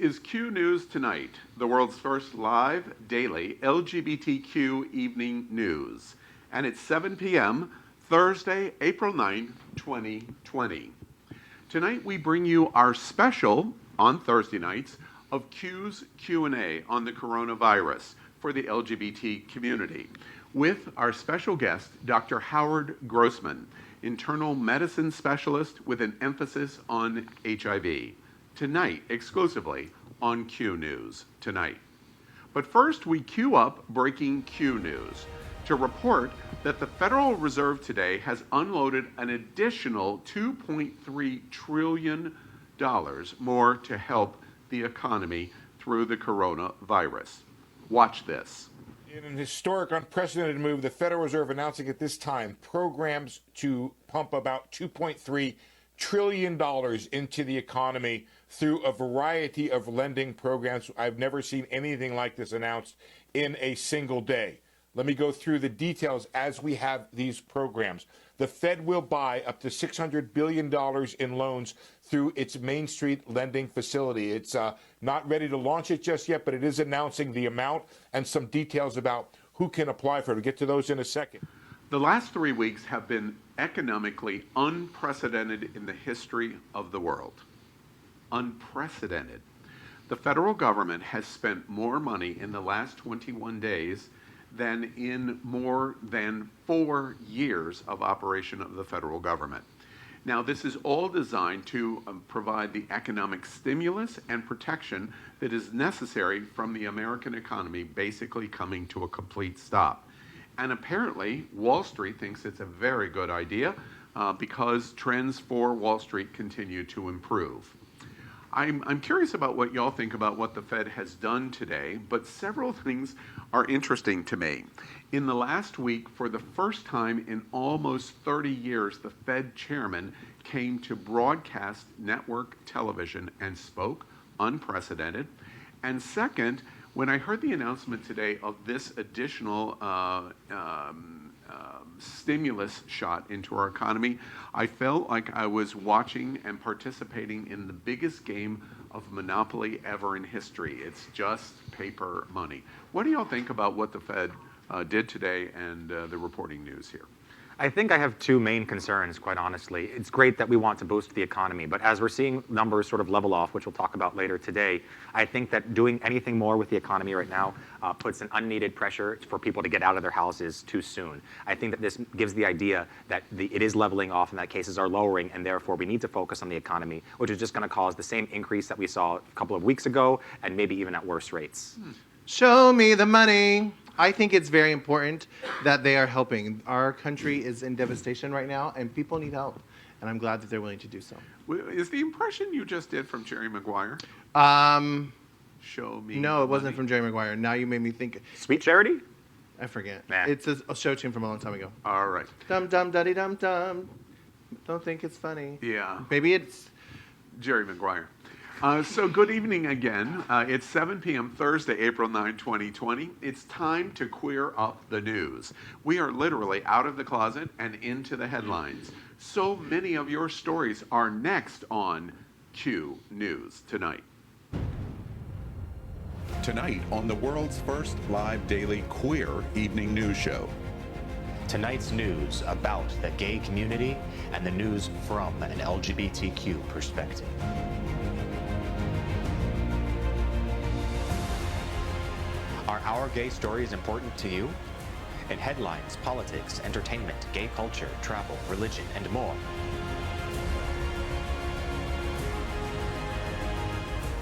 is Q News Tonight, the world's first live, daily LGBTQ evening news. And it's 7 p.m., Thursday, April 9, 2020. Tonight we bring you our special, on Thursday nights, of Q's Q&A on the coronavirus for the LGBT community, with our special guest, Dr. Howard Grossman, internal medicine specialist with an emphasis on HIV. Tonight, exclusively on Q News Tonight. But first, we queue up breaking Q News to report that the Federal Reserve today has unloaded an additional $2.3 trillion more to help the economy through the coronavirus. Watch this. In an historic, unprecedented move, the Federal Reserve announcing at this time programs to pump about $2.3 trillion into the economy through a variety of lending programs. I've never seen anything like this announced in a single day. Let me go through the details as we have these programs. The Fed will buy up to $600 billion in loans through its Main Street lending facility. It's not ready to launch it just yet, but it is announcing the amount and some details about who can apply for it. We'll get to those in a second. The last 3 weeks have been economically unprecedented in the history of the world. Unprecedented. The federal government has spent more money in the last 21 days than in more than 4 years of operation of the federal government. Now, this is all designed to provide the economic stimulus and protection that is necessary from the American economy basically coming to a complete stop. And apparently, Wall Street thinks it's a very good idea because trends for Wall Street continue to improve. I'm curious about what y'all think about what the Fed has done today, but several things are interesting to me. In the last week, for the first time in almost 30 years, the Fed chairman came to broadcast network television and spoke, unprecedented. And second, when I heard the announcement today of this additional stimulus shot into our economy, I felt like I was watching and participating in the biggest game of Monopoly ever in history. It's just paper money. What do y'all think about what the Fed did today and the reporting news here? I think I have two main concerns, quite honestly. It's great that we want to boost the economy, but as we're seeing numbers sort of level off, which we'll talk about later today, I think that doing anything more with the economy right now puts an unneeded pressure for people to get out of their houses too soon. I think that this gives the idea that it is leveling off and that cases are lowering, and therefore we need to focus on the economy, which is just going to cause the same increase that we saw a couple of weeks ago and maybe even at worse rates. Show me the money. I think it's very important that they are helping. Our country is in devastation right now, and people need help, and I'm glad that they're willing to do so. Is the impression you just did from Jerry Maguire? Show me. No, it wasn't from Jerry Maguire. Now you made me think. Sweet Charity? I forget. Nah. It's a show tune from a long time ago. All right. Dum dum duddy dum dum. Don't think it's funny. Yeah. Maybe it's Jerry Maguire. So good evening again. It's 7 p.m. Thursday, April 9, 2020. It's time to queer up the news. We are literally out of the closet and into the headlines. So many of your stories are next on Q News Tonight. Tonight on the world's first live daily queer evening news show. Tonight's news about the gay community and the news from an LGBTQ perspective. Are our gay stories important to you? In headlines, politics, entertainment, gay culture, travel, religion, and more.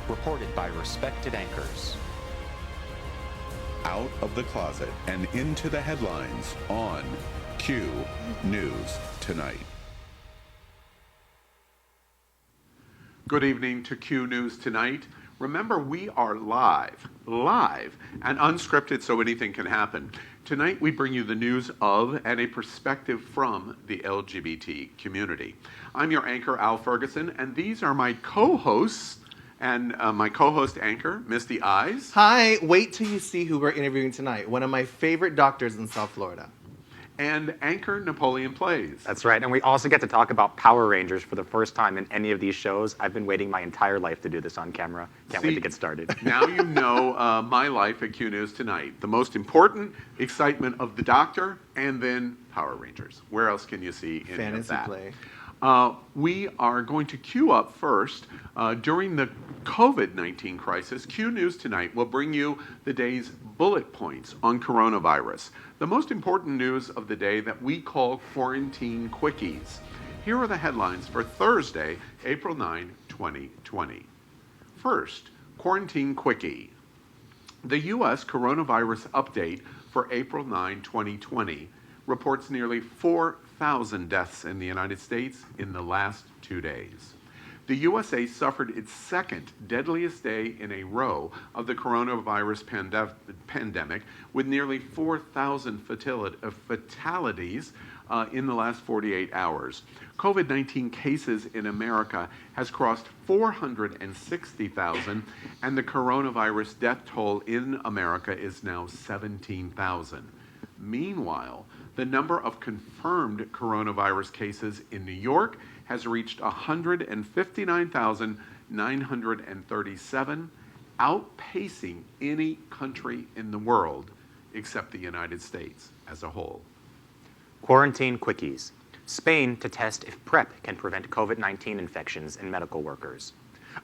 Reported by respected anchors. Out of the closet and into the headlines on Q News Tonight. Good evening to Q News Tonight. Remember, we are live, and unscripted, so anything can happen. Tonight, we bring you the news of and a perspective from the LGBT community. I'm your anchor, Al Ferguson, and these are my co-hosts, and my co-host anchor, Misty Eyes. Hi, wait till you see who we're interviewing tonight. One of my favorite doctors in South Florida. and Anchor Napoleon Plays. That's right. And we also get to talk about Power Rangers for the first time in any of these shows. I've been waiting my entire life to do this on camera. Can't wait to get started. Now you know my life at Q News Tonight. The most important excitement of the Doctor and then Power Rangers. Where else can you see any of Fantasy that? play. We are going to queue up first. During the COVID-19 crisis, Q News Tonight will bring you the day's bullet points on coronavirus, the most important news of the day that we call Quarantine Quickies. Here are the headlines for Thursday, April 9, 2020. First, Quarantine Quickie. The U.S. coronavirus update for April 9, 2020 reports nearly 4,000 deaths in the United States in the last 2 days. The USA suffered its second deadliest day in a row of the coronavirus pandemic, with nearly 4,000 fatalities in the last 48 hours. COVID-19 cases in America has crossed 460,000, and the coronavirus death toll in America is now 17,000. Meanwhile, the number of confirmed coronavirus cases in New York has reached 159,937, outpacing any country in the world except the United States as a whole. Quarantine Quickies. Spain to test if PrEP can prevent COVID-19 infections in medical workers.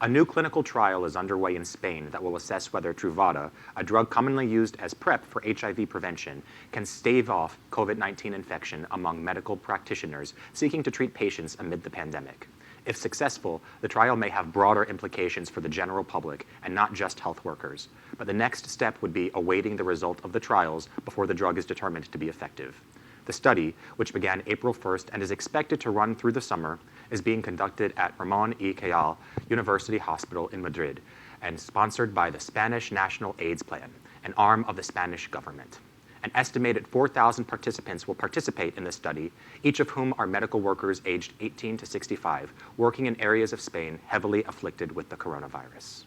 A new clinical trial is underway in Spain that will assess whether Truvada, a drug commonly used as PrEP for HIV prevention, can stave off COVID-19 infection among medical practitioners seeking to treat patients amid the pandemic. If successful, the trial may have broader implications for the general public and not just health workers. But the next step would be awaiting the result of the trials before the drug is determined to be effective. The study, which began April 1st and is expected to run through the summer, is being conducted at Ramón y Cajal University Hospital in Madrid and sponsored by the Spanish National AIDS Plan, an arm of the Spanish government. An estimated 4,000 participants will participate in the study, each of whom are medical workers aged 18 to 65, working in areas of Spain heavily afflicted with the coronavirus.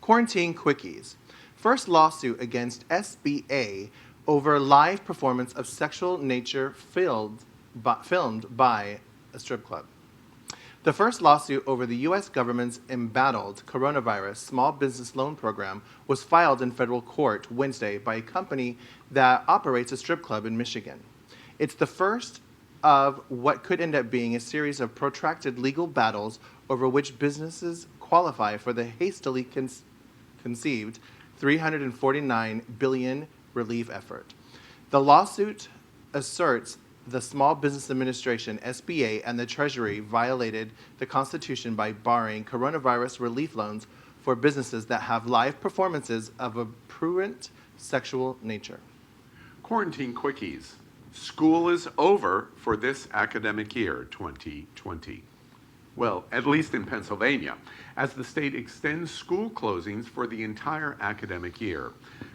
Quarantine Quickies. First lawsuit against SBA over live performance of sexual nature filmed by a strip club. The first lawsuit over the U.S. government's embattled coronavirus small business loan program was filed in federal court Wednesday by a company that operates a strip club in Michigan. It's the first of what could end up being a series of protracted legal battles over which businesses qualify for the hastily conceived $349 billion relief effort. The lawsuit asserts the Small Business Administration, SBA, and the Treasury violated the Constitution by barring coronavirus relief loans for businesses that have live performances of a prurient sexual nature. Quarantine Quickies. School is over for this academic year, 2020. Well, at least in Pennsylvania, as the state extends school closings for the entire academic year.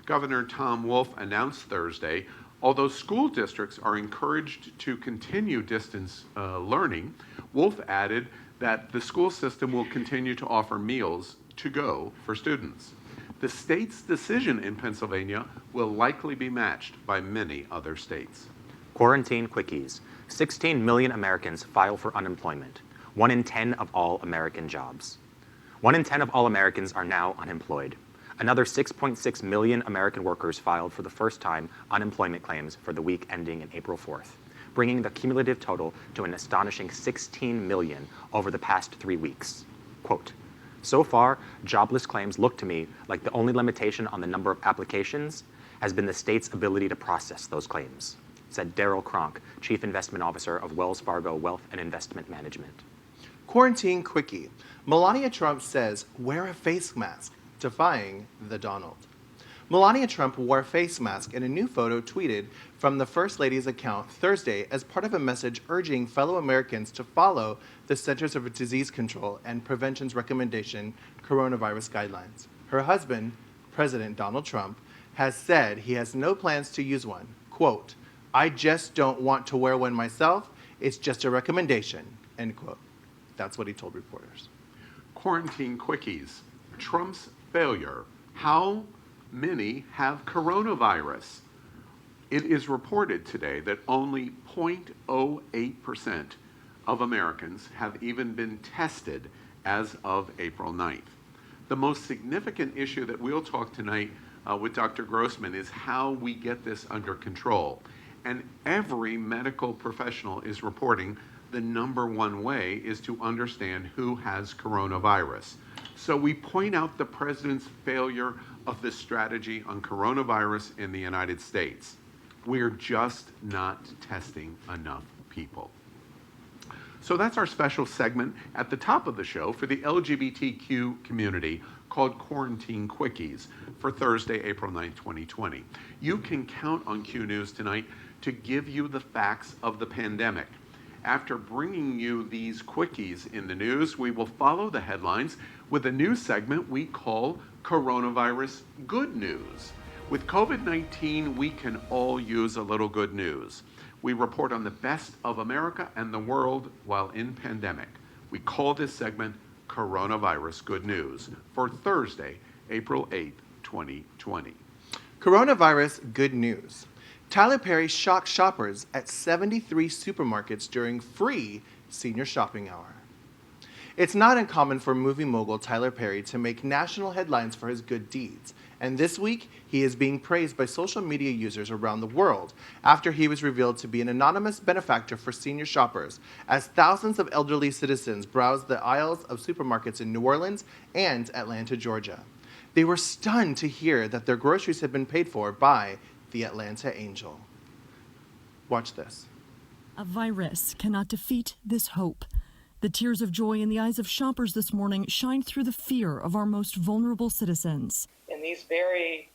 Governor Tom Wolf announced Thursday, although school districts are encouraged to continue distance learning, Wolf added that the school system will continue to offer meals to go for students. The state's decision in Pennsylvania will likely be matched by many other states. Quarantine Quickies. 16 million Americans file for unemployment. 1 in 10 of all American jobs. 1 in 10 of all Americans are now unemployed. Another 6.6 million American workers filed for the first time unemployment claims for the week ending in April 4th, bringing the cumulative total to an astonishing 16 million over the past 3 weeks. Quote, "So far, jobless claims look to me like the only limitation on the number of applications has been the state's ability to process those claims," said Daryl Kronk, Chief Investment Officer of Wells Fargo Wealth and Investment Management. Quarantine Quickie. Melania Trump says, wear a face mask, defying the Donald. Melania Trump wore a face mask in a new photo tweeted from the First Lady's account Thursday as part of a message urging fellow Americans to follow the Centers for Disease Control and Prevention's recommendation coronavirus guidelines. Her husband, President Donald Trump, has said he has no plans to use one. Quote, "I just don't want to wear one myself. It's just a recommendation," end quote. That's what he told reporters. Quarantine Quickies. Trump's failure. How many have coronavirus? It is reported today that only 0.08% of Americans have even been tested as of April 9th. The most significant issue that we'll talk tonight with Dr. Grossman is how we get this under control. And every medical professional is reporting the number one way is to understand who has coronavirus. So we point out the president's failure of the strategy on coronavirus in the United States. We're just not testing enough people. So that's our special segment at the top of the show for the LGBTQ community called Quarantine Quickies for Thursday, April 9th, 2020. You can count on Q News tonight to give you the facts of the pandemic. After bringing you these quickies in the news, we will follow the headlines with a new segment we call Coronavirus Good News. With COVID-19, we can all use a little good news. We report on the best of America and the world while in pandemic. We call this segment Coronavirus Good News for Thursday, April 8th, 2020. Coronavirus good news. Tyler Perry shocked shoppers at 73 supermarkets during free senior shopping hour. It's not uncommon for movie mogul Tyler Perry to make national headlines for his good deeds, and this week he is being praised by social media users around the world after he was revealed to be an anonymous benefactor for senior shoppers as thousands of elderly citizens browsed the aisles of supermarkets in New Orleans and Atlanta, Georgia. They were stunned to hear that their groceries had been paid for by the Atlanta Angel. Watch this. A virus cannot defeat this hope. The tears of joy in the eyes of shoppers this morning shine through the fear of our most vulnerable citizens. In these very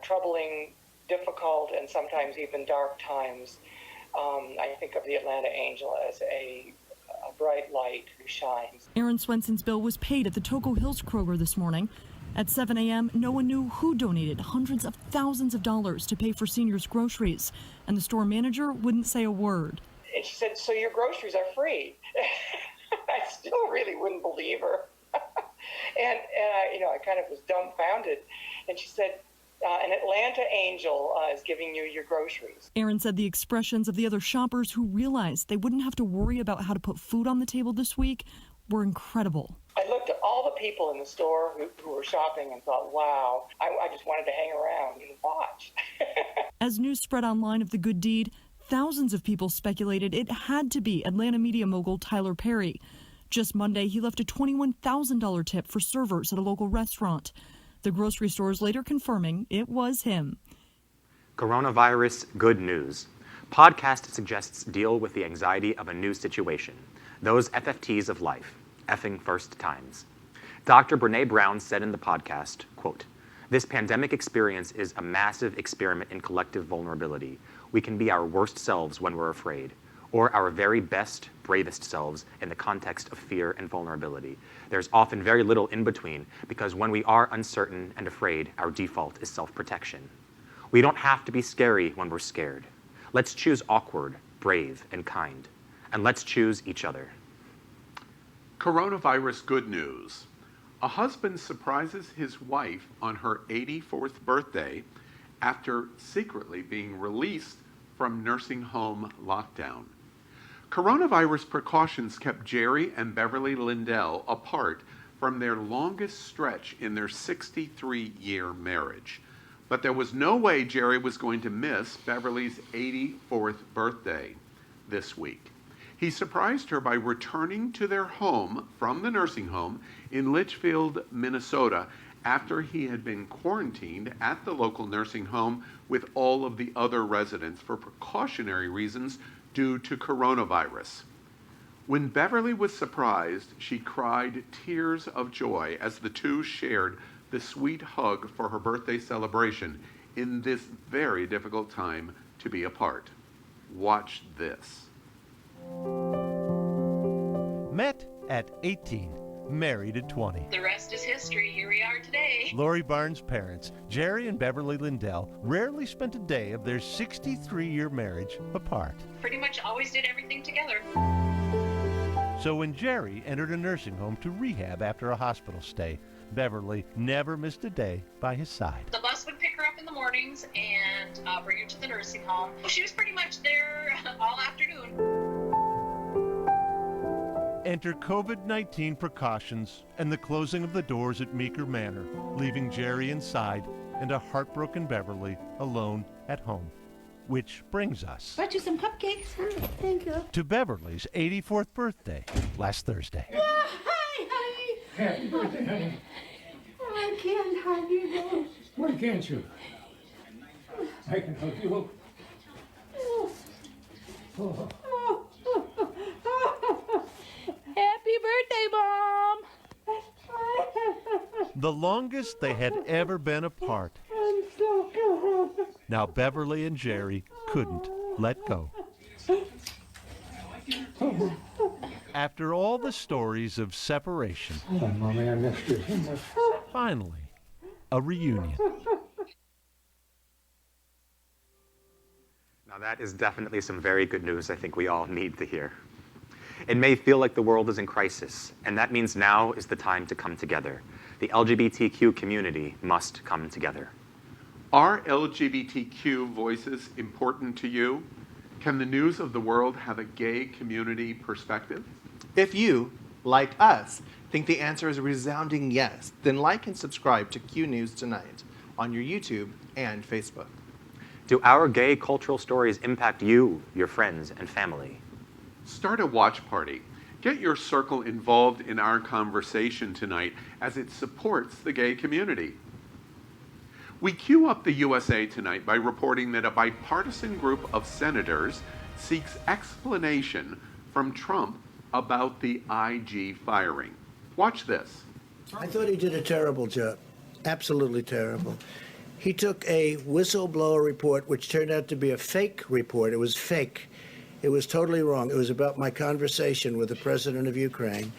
troubling, difficult, and sometimes even dark times, I think of the Atlanta Angel as a bright light who shines. Aaron Swenson's bill was paid at the Toco Hills Kroger this morning. At 7 a.m., no one knew who donated hundreds of thousands of dollars to pay for seniors' groceries, and the store manager wouldn't say a word. And she said, "So your groceries are free?" I still really wouldn't believe her. and I kind of was dumbfounded. And she said, an Atlanta Angel is giving you your groceries. Aaron said the expressions of the other shoppers who realized they wouldn't have to worry about how to put food on the table this week were incredible. I looked at all the people in the store who were shopping and thought, wow, I just wanted to hang around and watch. As news spread online of the good deed, thousands of people speculated it had to be Atlanta media mogul Tyler Perry. Just Monday, he left a $21,000 tip for servers at a local restaurant. The grocery stores later confirming it was him. Coronavirus good news. Podcast suggests deal with the anxiety of a new situation. Those FFTs of life, effing first times. Dr. Brene Brown said in the podcast, quote, "This pandemic experience is a massive experiment in collective vulnerability. We can be our worst selves when we're afraid, or our very best, bravest selves in the context of fear and vulnerability. There's often very little in between, because when we are uncertain and afraid, our default is self-protection. We don't have to be scary when we're scared. Let's choose awkward, brave, and kind. And let's choose each other." Coronavirus good news. A husband surprises his wife on her 84th birthday after secretly being released from nursing home lockdown. Coronavirus precautions kept Jerry and Beverly Lindell apart from their longest stretch in their 63-year marriage. But there was no way Jerry was going to miss Beverly's 84th birthday this week. He surprised her by returning to their home from the nursing home in Litchfield, Minnesota, after he had been quarantined at the local nursing home with all of the other residents for precautionary reasons due to coronavirus. When Beverly was surprised, she cried tears of joy as the two shared the sweet hug for her birthday celebration in this very difficult time to be apart. Watch this. Met at 18, married at 20. The rest is history. Here we are today. Lori Barnes' parents, Jerry and Beverly Lindell, rarely spent a day of their 63-year marriage apart. Pretty much always did everything together. So when Jerry entered a nursing home to rehab after a hospital stay, Beverly never missed a day by his side. The bus would pick her up in the morning. mornings and bring her to the nursing home. She was pretty much there all afternoon. Enter COVID-19 precautions and the closing of the doors at Meeker Manor, leaving Jerry inside and a heartbroken Beverly alone at home. Which brings us Brought you some cupcakes. Thank you. to Beverly's 84th birthday last Thursday. Hi, honey. Happy birthday, honey. I can't hug you, though. Why can't you? I can hug you. Oh. Happy birthday, Mom. The longest they had ever been apart. I'm so glad. Now Beverly and Jerry couldn't let go. After all the stories of separation, Oh, Mommy, I missed you so much. finally, a reunion. Now that is definitely some very good news I think we all need to hear. It may feel like the world is in crisis, and that means now is the time to come together. The LGBTQ community must come together. Are LGBTQ voices important to you? Can the news of the world have a gay community perspective? If you, like us, think the answer is a resounding yes, then like and subscribe to Q News Tonight on your YouTube and Facebook. Do our gay cultural stories impact you, your friends, and family? Start a watch party. Get your circle involved in our conversation tonight as it supports the gay community. We cue up the USA tonight by reporting that a bipartisan group of senators seeks explanation from Trump about the IG firing. Watch this. I thought he did a terrible job. Absolutely terrible. He took a whistleblower report, which turned out to be a fake report. It was fake. It was totally wrong. It was about my conversation with the president of Ukraine.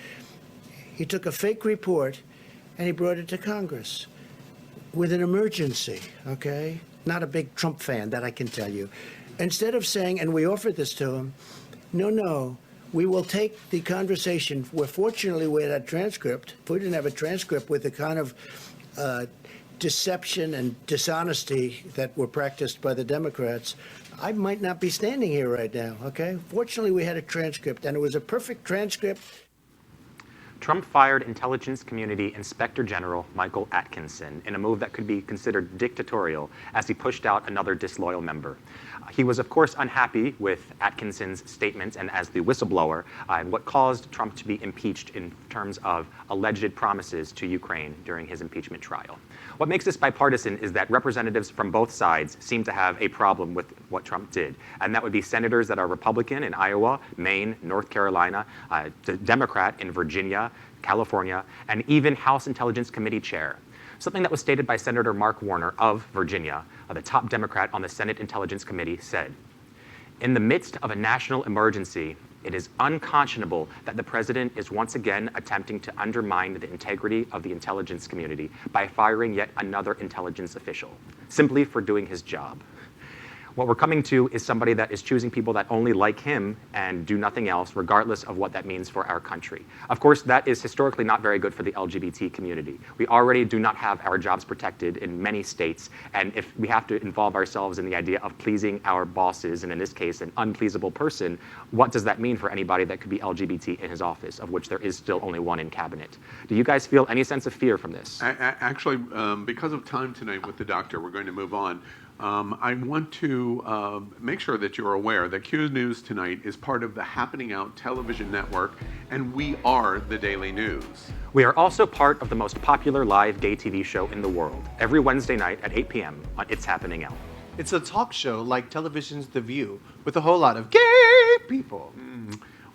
He took a fake report and he brought it to Congress with an emergency, okay? Not a big Trump fan, that I can tell you. Instead of saying, and we offered this to him, no, we will take the conversation where fortunately we had a transcript. If we didn't have a transcript with the kind of deception and dishonesty that were practiced by the Democrats, I might not be standing here right now, okay? Fortunately, we had a transcript, and it was a perfect transcript. Trump fired Intelligence Community Inspector General Michael Atkinson in a move that could be considered dictatorial as he pushed out another disloyal member. He was, of course, unhappy with Atkinson's statement and as the whistleblower, and what caused Trump to be impeached in terms of alleged promises to Ukraine during his impeachment trial. What makes this bipartisan is that representatives from both sides seem to have a problem with what Trump did, and that would be senators that are Republican in Iowa, Maine, North Carolina, Democrat in Virginia, California, and even House Intelligence Committee Chair. Something that was stated by Senator Mark Warner of Virginia, the top Democrat on the Senate Intelligence Committee, said, "In the midst of a national emergency, it is unconscionable that the president is once again attempting to undermine the integrity of the intelligence community by firing yet another intelligence official, simply for doing his job. What we're coming to is somebody that is choosing people that only like him and do nothing else, regardless of what that means for our country." Of course, that is historically not very good for the LGBT community. We already do not have our jobs protected in many states, and if we have to involve ourselves in the idea of pleasing our bosses, and in this case, an unpleasable person, what does that mean for anybody that could be LGBT in his office, of which there is still only one in cabinet? Do you guys feel any sense of fear from this? Actually, because of time tonight with the doctor, we're going to move on. I want to make sure that you're aware that Q News Tonight is part of the Happening Out television network, and we are the Daily News. We are also part of the most popular live gay TV show in the world, every Wednesday night at 8 p.m. on It's Happening Out. It's a talk show like television's The View, with a whole lot of gay people.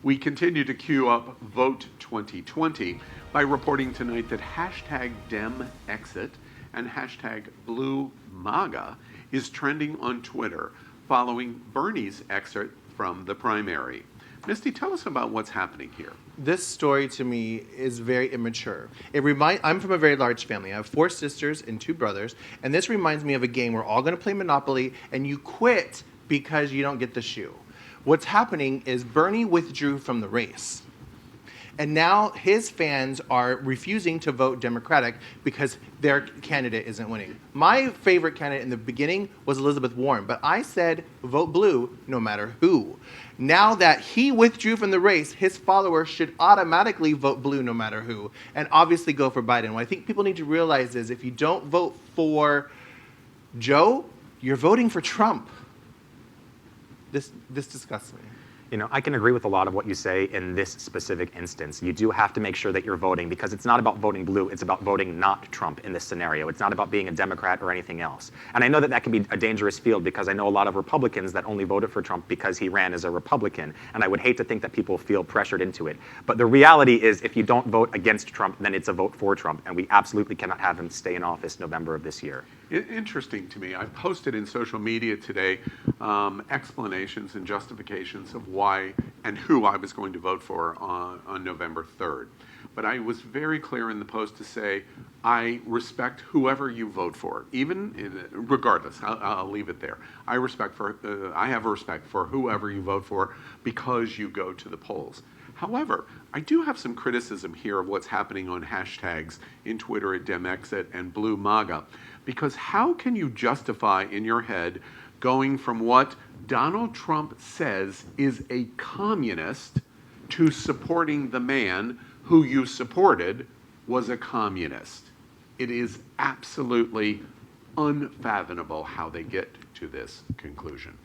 We continue to queue up Vote 2020 by reporting tonight that hashtag DemExit and hashtag BlueMAGA is trending on Twitter following Bernie's exit from the primary. Misty, tell us about what's happening here. This story to me is very immature. I'm from a very large family. I have 4 sisters and 2 brothers, and this reminds me of a game we're all going to play Monopoly, and you quit because you don't get the shoe. What's happening is Bernie withdrew from the race. And now his fans are refusing to vote Democratic because their candidate isn't winning. My favorite candidate in the beginning was Elizabeth Warren, but I said vote blue no matter who. Now that he withdrew from the race, his followers should automatically vote blue no matter who, and obviously go for Biden. What I think people need to realize is if you don't vote for Joe, you're voting for Trump. This disgusts me. You know, I can agree with a lot of what you say in this specific instance. You do have to make sure that you're voting because it's not about voting blue, it's about voting not Trump in this scenario. It's not about being a Democrat or anything else. And I know that that can be a dangerous field because I know a lot of Republicans that only voted for Trump because he ran as a Republican. And I would hate to think that people feel pressured into it. But the reality is if you don't vote against Trump, then it's a vote for Trump. And we absolutely cannot have him stay in office November of this year. Interesting to me. I posted in social media today explanations and justifications of why and who I was going to vote for on November 3rd. But I was very clear in the post to say, I respect whoever you vote for, regardless. I'll leave it there. I have respect for whoever you vote for because you go to the polls. However, I do have some criticism here of what's happening on hashtags in Twitter at DemExit and Blue MAGA. Because how can you justify in your head going from what Donald Trump says is a communist to supporting the man who you supported was a communist? It is absolutely unfathomable how they get to this conclusion.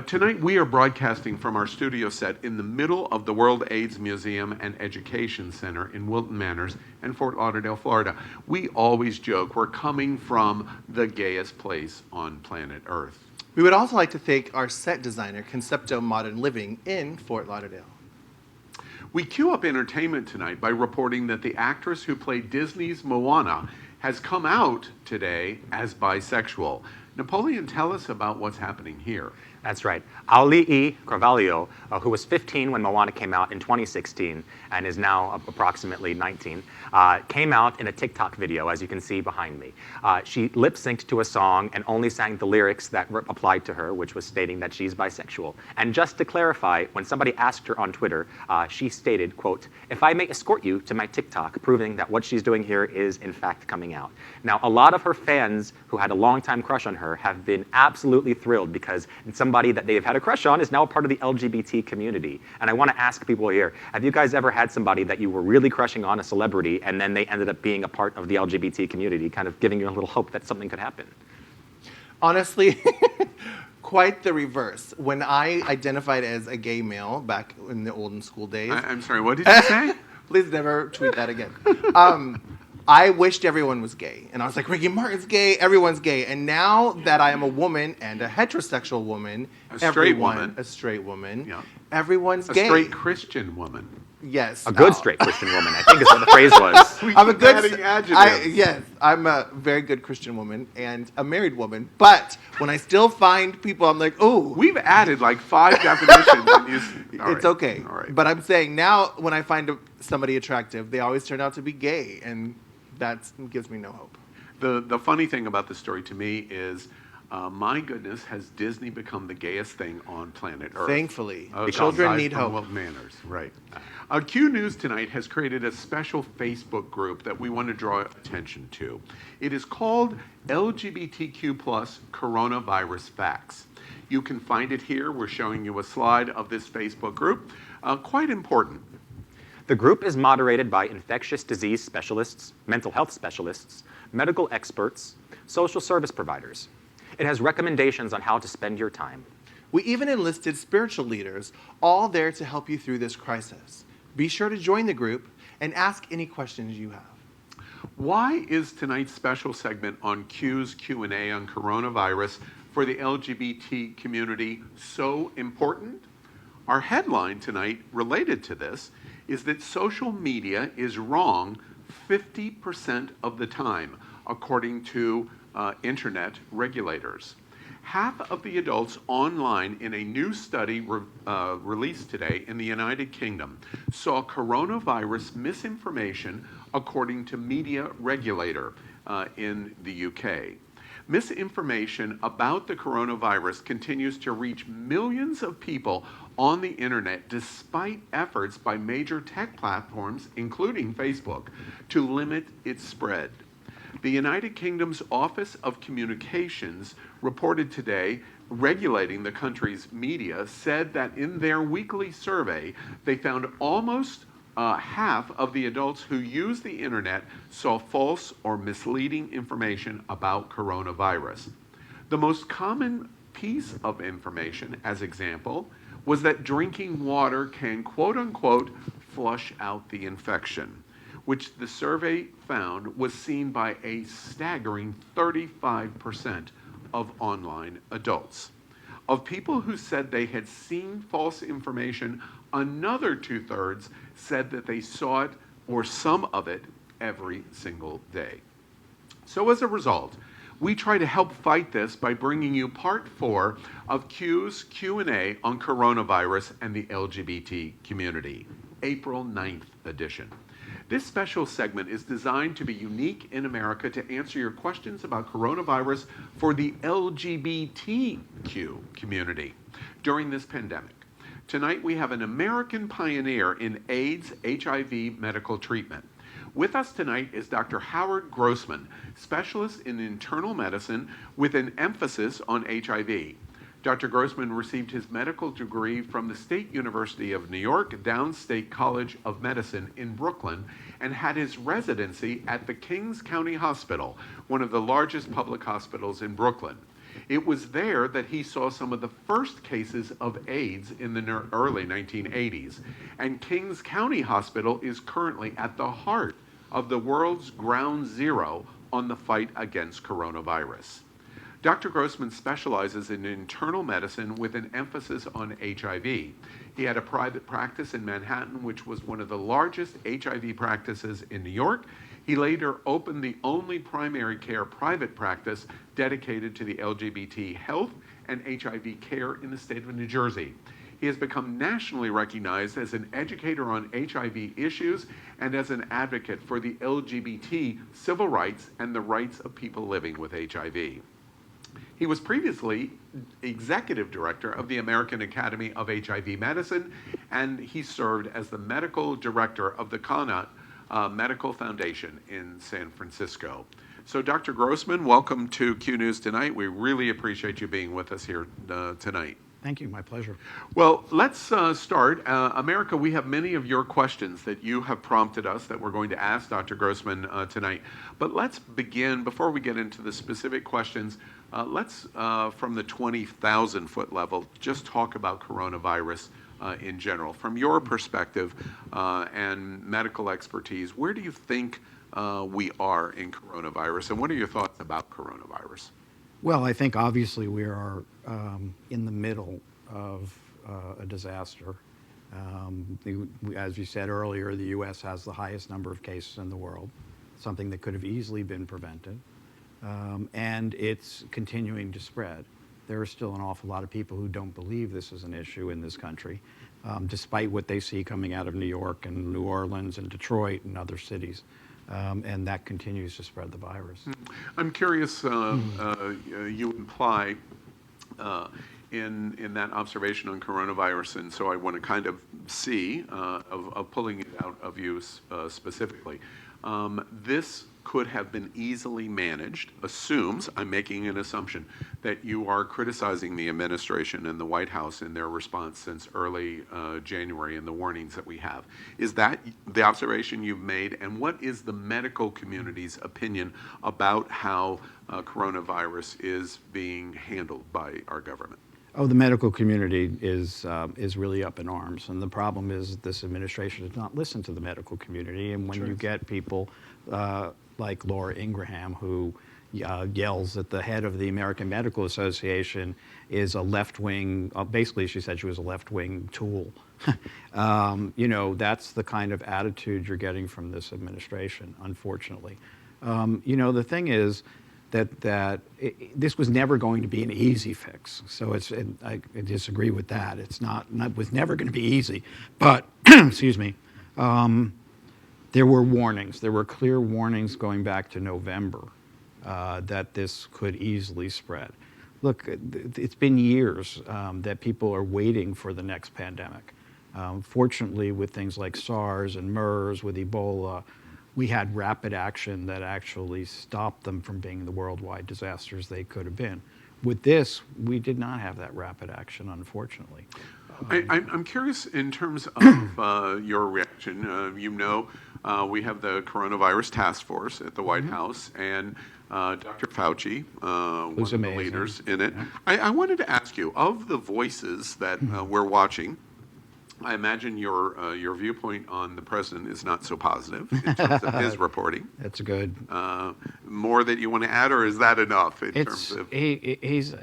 Tonight we are broadcasting from our studio set in the middle of the World AIDS Museum and Education Center in Wilton Manors and Fort Lauderdale, Florida. We always joke we're coming from the gayest place on planet Earth. We would also like to thank our set designer, Concepto Modern Living in Fort Lauderdale. We cue up entertainment tonight by reporting that the actress who played Disney's Moana has come out today as bisexual. Napoleon, tell us about what's happening here. That's right. Auli'i Carvalho, who was 15 when Moana came out in 2016 and is now approximately 19, came out in a TikTok video, as you can see behind me. She lip-synced to a song and only sang the lyrics that applied to her, which was stating that she's bisexual. And just to clarify, when somebody asked her on Twitter, she stated, quote, "If I may escort you to my TikTok," proving that what she's doing here is in fact coming out. Now, a lot of her fans who had a long-time crush on her have been absolutely thrilled because somebody that they've had a crush on is now a part of the LGBT community. And I want to ask people here, have you guys ever had somebody that you were really crushing on, a celebrity, and then they ended up being a part of the LGBT community, kind of giving you a little hope that something could happen? Honestly, quite the reverse. When I identified as a gay male back in the olden school days. I'm sorry, what did you say? Please never tweet that again. I wished everyone was gay. And I was like, Ricky Martin's gay, everyone's gay. And now that I am a woman and a heterosexual woman, a straight woman, yeah. Everyone's gay. A straight Christian woman. Yes. A good straight Christian woman, I think is what the phrase was. I'm a good, yes, I'm a very good Christian woman and a married woman. But when I still find people, I'm like, oh. We've added like 5 definitions. It's okay. All right. But I'm saying now when I find somebody attractive, they always turn out to be gay. And that gives me no hope. The funny thing about the story to me is, my goodness, has Disney become the gayest thing on planet Earth? Thankfully. Children need hope. Well, manners, right. Q News tonight has created a special Facebook group that we want to draw attention to. It is called LGBTQ+ Coronavirus Facts. You can find it here. We're showing you a slide of this Facebook group. Quite important. The group is moderated by infectious disease specialists, mental health specialists, medical experts, social service providers. It has recommendations on how to spend your time. We even enlisted spiritual leaders, all there to help you through this crisis. Be sure to join the group and ask any questions you have. Why is tonight's special segment on Q's Q&A on coronavirus for the LGBT community so important? Our headline tonight related to this is that social media is wrong 50% of the time, according to internet regulators. Half of the adults online in a new study released today in the United Kingdom saw coronavirus misinformation, according to media regulator in the UK. Misinformation about the coronavirus continues to reach millions of people on the internet despite efforts by major tech platforms, including Facebook, to limit its spread. The United Kingdom's Office of Communications reported today, regulating the country's media, said that in their weekly survey, they found almost half of the adults who use the internet saw false or misleading information about coronavirus. The most common piece of information, as example, was that drinking water can quote unquote flush out the infection, which the survey found was seen by a staggering 35% of online adults. Of people who said they had seen false information, another 2/3 said that they saw it or some of it every single day. So as a result, we try to help fight this by bringing you part 4 of Q's Q&A on coronavirus and the LGBT community, April 9th edition. This special segment is designed to be unique in America to answer your questions about coronavirus for the LGBTQ community during this pandemic. Tonight we have an American pioneer in AIDS, HIV medical treatment. With us tonight is Dr. Howard Grossman, specialist in internal medicine with an emphasis on HIV. Dr. Grossman received his medical degree from the State University of New York, Downstate College of Medicine in Brooklyn, and had his residency at the Kings County Hospital, one of the largest public hospitals in Brooklyn. It was there that he saw some of the first cases of AIDS in the early 1980s, and Kings County Hospital is currently at the heart of the world's ground zero on the fight against coronavirus. Dr. Grossman specializes in internal medicine with an emphasis on HIV. He had a private practice in Manhattan, which was one of the largest HIV practices in New York. He later opened the only primary care private practice dedicated to the LGBT health and HIV care in the state of New Jersey. He has become nationally recognized as an educator on HIV issues and as an advocate for the LGBT civil rights and the rights of people living with HIV. He was previously executive director of the American Academy of HIV Medicine, and he served as the medical director of the Connaught Medical Foundation in San Francisco. So Dr. Grossman, welcome to Q News Tonight. We really appreciate you being with us here tonight. Thank you, my pleasure. Well, let's start. America, we have many of your questions that you have prompted us that we're going to ask Dr. Grossman tonight. But let's begin, before we get into the specific questions, let's, from the 20,000-foot level, just talk about coronavirus in general. From your perspective and medical expertise, where do you think we are in coronavirus, and what are your thoughts about coronavirus? Well, I think obviously we are in the middle of a disaster. As you said earlier, the U.S. has the highest number of cases in the world, something that could have easily been prevented, and it's continuing to spread. There are still an awful lot of people who don't believe this is an issue in this country, despite what they see coming out of New York and New Orleans and Detroit and other cities. And that continues to spread the virus. I'm curious, you imply in that observation on coronavirus, and so I want to kind of see, of pulling it out of you specifically. This could have been easily managed, assumes, I'm making an assumption, that you are criticizing the administration and the White House in their response since early January and the warnings that we have. Is that the observation you've made, and what is the medical community's opinion about how coronavirus is being handled by our government? Oh, the medical community is really up in arms, and the problem is this administration does not listen to the medical community, and when you get people like Laura Ingraham, who yells that the head of the American Medical Association is a left-wing, basically she said she was a left-wing tool. You know, that's the kind of attitude you're getting from this administration, unfortunately. You know, the thing is that this was never going to be an easy fix. So I disagree with that. It was never going to be easy. But, excuse me, there were warnings. There were clear warnings going back to November that this could easily spread. Look, it's been years that people are waiting for the next pandemic. Fortunately, with things like SARS and MERS, with Ebola, we had rapid action that actually stopped them from being the worldwide disasters they could have been. With this, we did not have that rapid action, unfortunately. I'm curious in terms of your reaction. We have the coronavirus task force at the White House, and Dr. Fauci, one of the leaders in it. I wanted to ask you, of the voices that we're watching, I imagine your viewpoint on the president is not so positive in terms of his reporting. That's good. More that you want to add, or is that enough in terms of? He's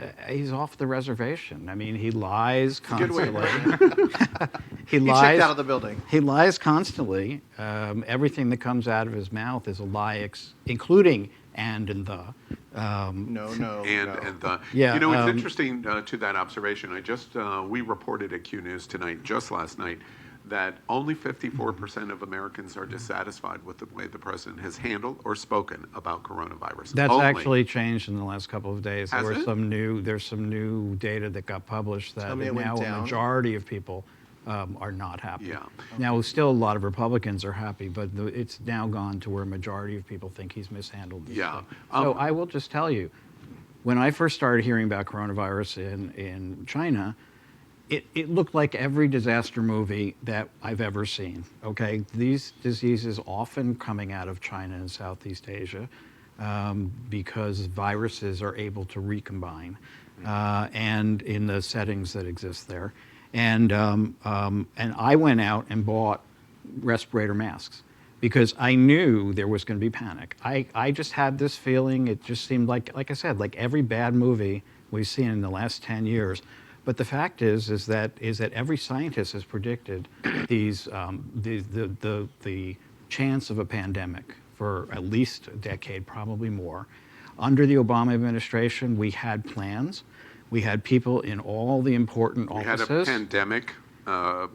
off the reservation. I mean, he lies constantly. He checked out of the building. He lies constantly. Everything that comes out of his mouth is a lie, including and the. And the. Yeah, it's interesting to that observation. We reported at Q News tonight, just last night, that only 54% of Americans are dissatisfied with the way the president has handled or spoken about coronavirus. That's actually changed in the last couple of days. There's some new data that got published that now a majority of people are not happy. Yeah. Now, still a lot of Republicans are happy, but it's now gone to where a majority of people think he's mishandled this thing. So I will just tell you, when I first started hearing about coronavirus in China, it looked like every disaster movie that I've ever seen, okay? These diseases often coming out of China and Southeast Asia because viruses are able to recombine and in the settings that exist there. And I went out and bought respirator masks because I knew there was going to be panic. I just had this feeling. It just seemed like I said, like every bad movie we've seen in the last 10 years. But the fact is that every scientist has predicted the chance of a pandemic for at least a decade, probably more. Under the Obama administration, we had plans. We had people in all the important offices. We had a pandemic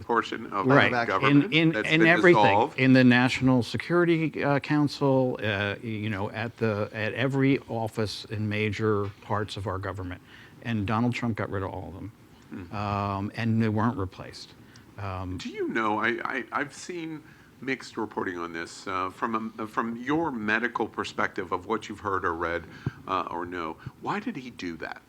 portion of right. the government in everything, dissolved. In the National Security Council, at every office in major parts of our government, and Donald Trump got rid of all of them, and they weren't replaced. Do you know? I've seen mixed reporting on this from your medical perspective of what you've heard or read or know. Why did he do that?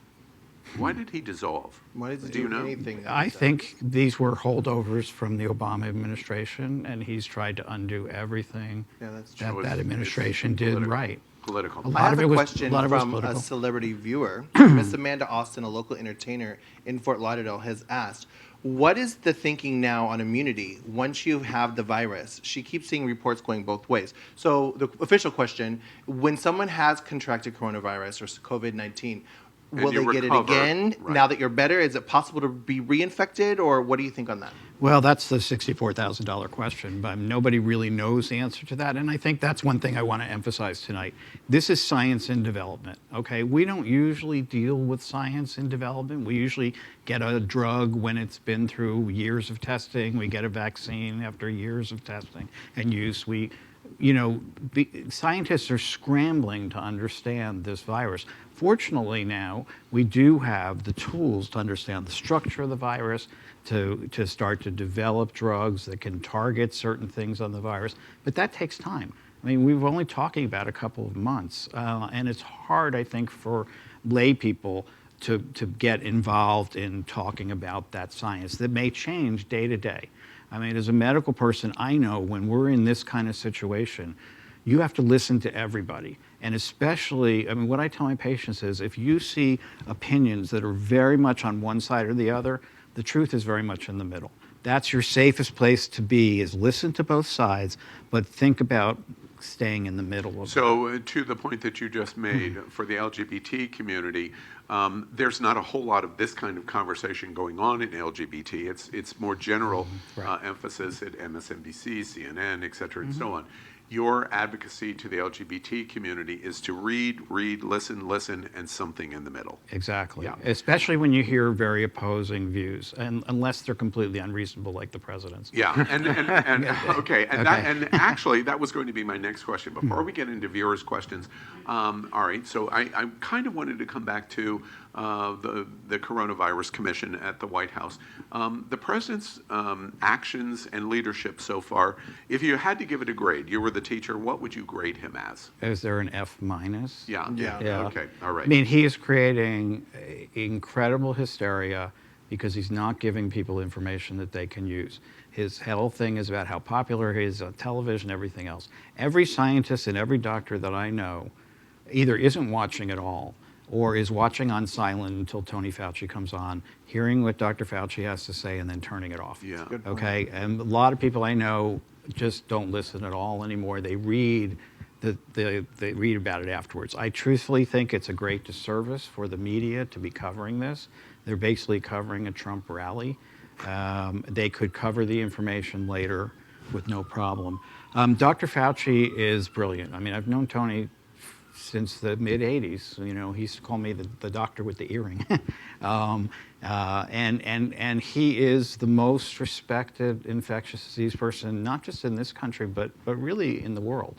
Why did he dissolve? Why did he do you know? anything? I think these were holdovers from the Obama administration, and he's tried to undo everything that administration did right. Political. I have a question from a celebrity viewer. Miss Amanda Austin, a local entertainer in Fort Lauderdale, has asked, what is the thinking now on immunity once you have the virus? She keeps seeing reports going both ways. So the official question, when someone has contracted coronavirus or COVID-19, will they get it again now that you're better? Is it possible to be reinfected, or what do you think on that? Well, that's the $64,000 question, but nobody really knows the answer to that. And I think that's one thing I want to emphasize tonight. This is science in development, okay? We don't usually deal with science in development. We usually get a drug when it's been through years of testing. We get a vaccine after years of testing and use. Scientists are scrambling to understand this virus. Fortunately now, we do have the tools to understand the structure of the virus, to start to develop drugs that can target certain things on the virus. But that takes time. I mean, we're only talking about a couple of months. And it's hard, I think, for lay people to get involved in talking about that science that may change day to day. I mean, as a medical person, I know when we're in this kind of situation, you have to listen to everybody. And especially, I mean, what I tell my patients is if you see opinions that are very much on one side or the other, the truth is very much in the middle. That's your safest place to be, is listen to both sides, but think about staying in the middle. So to the point that you just made, for the LGBT community, there's not a whole lot of this kind of conversation going on in LGBT. It's more general emphasis at MSNBC, CNN, et cetera, and so on. your advocacy to the LGBT community is to read, listen, and something in the middle. Exactly. Yeah. Especially when you hear very opposing views, and unless they're completely unreasonable, like the president's. Yeah, and okay, and that, and actually that was going to be my next question. Before we get into viewers' questions, all right. So I kind of wanted to come back to the Coronavirus Commission at the White House. The president's actions and leadership so far. If you had to give it a grade, you were the teacher. What would you grade him as? Is there an F minus? Yeah. Yeah. Okay. All right. I mean, he is creating incredible hysteria because he's not giving people information that they can use. His whole thing is about how popular he is on television, everything else. Every scientist and every doctor that I know either isn't watching at all or is watching on silent until Tony Fauci comes on, hearing what Dr. Fauci has to say and then turning it off. Yeah. Okay, and a lot of people I know just don't listen at all anymore. They read they read about it afterwards. I truthfully think it's a great disservice for the media to be covering this. They're basically covering a Trump rally. They could cover the information later with no problem. Dr. Fauci is brilliant. I mean, I've known Tony since the mid-'80s. You know, he used to call me the doctor with the earring. And he is the most respected infectious disease person, not just in this country, but really in the world.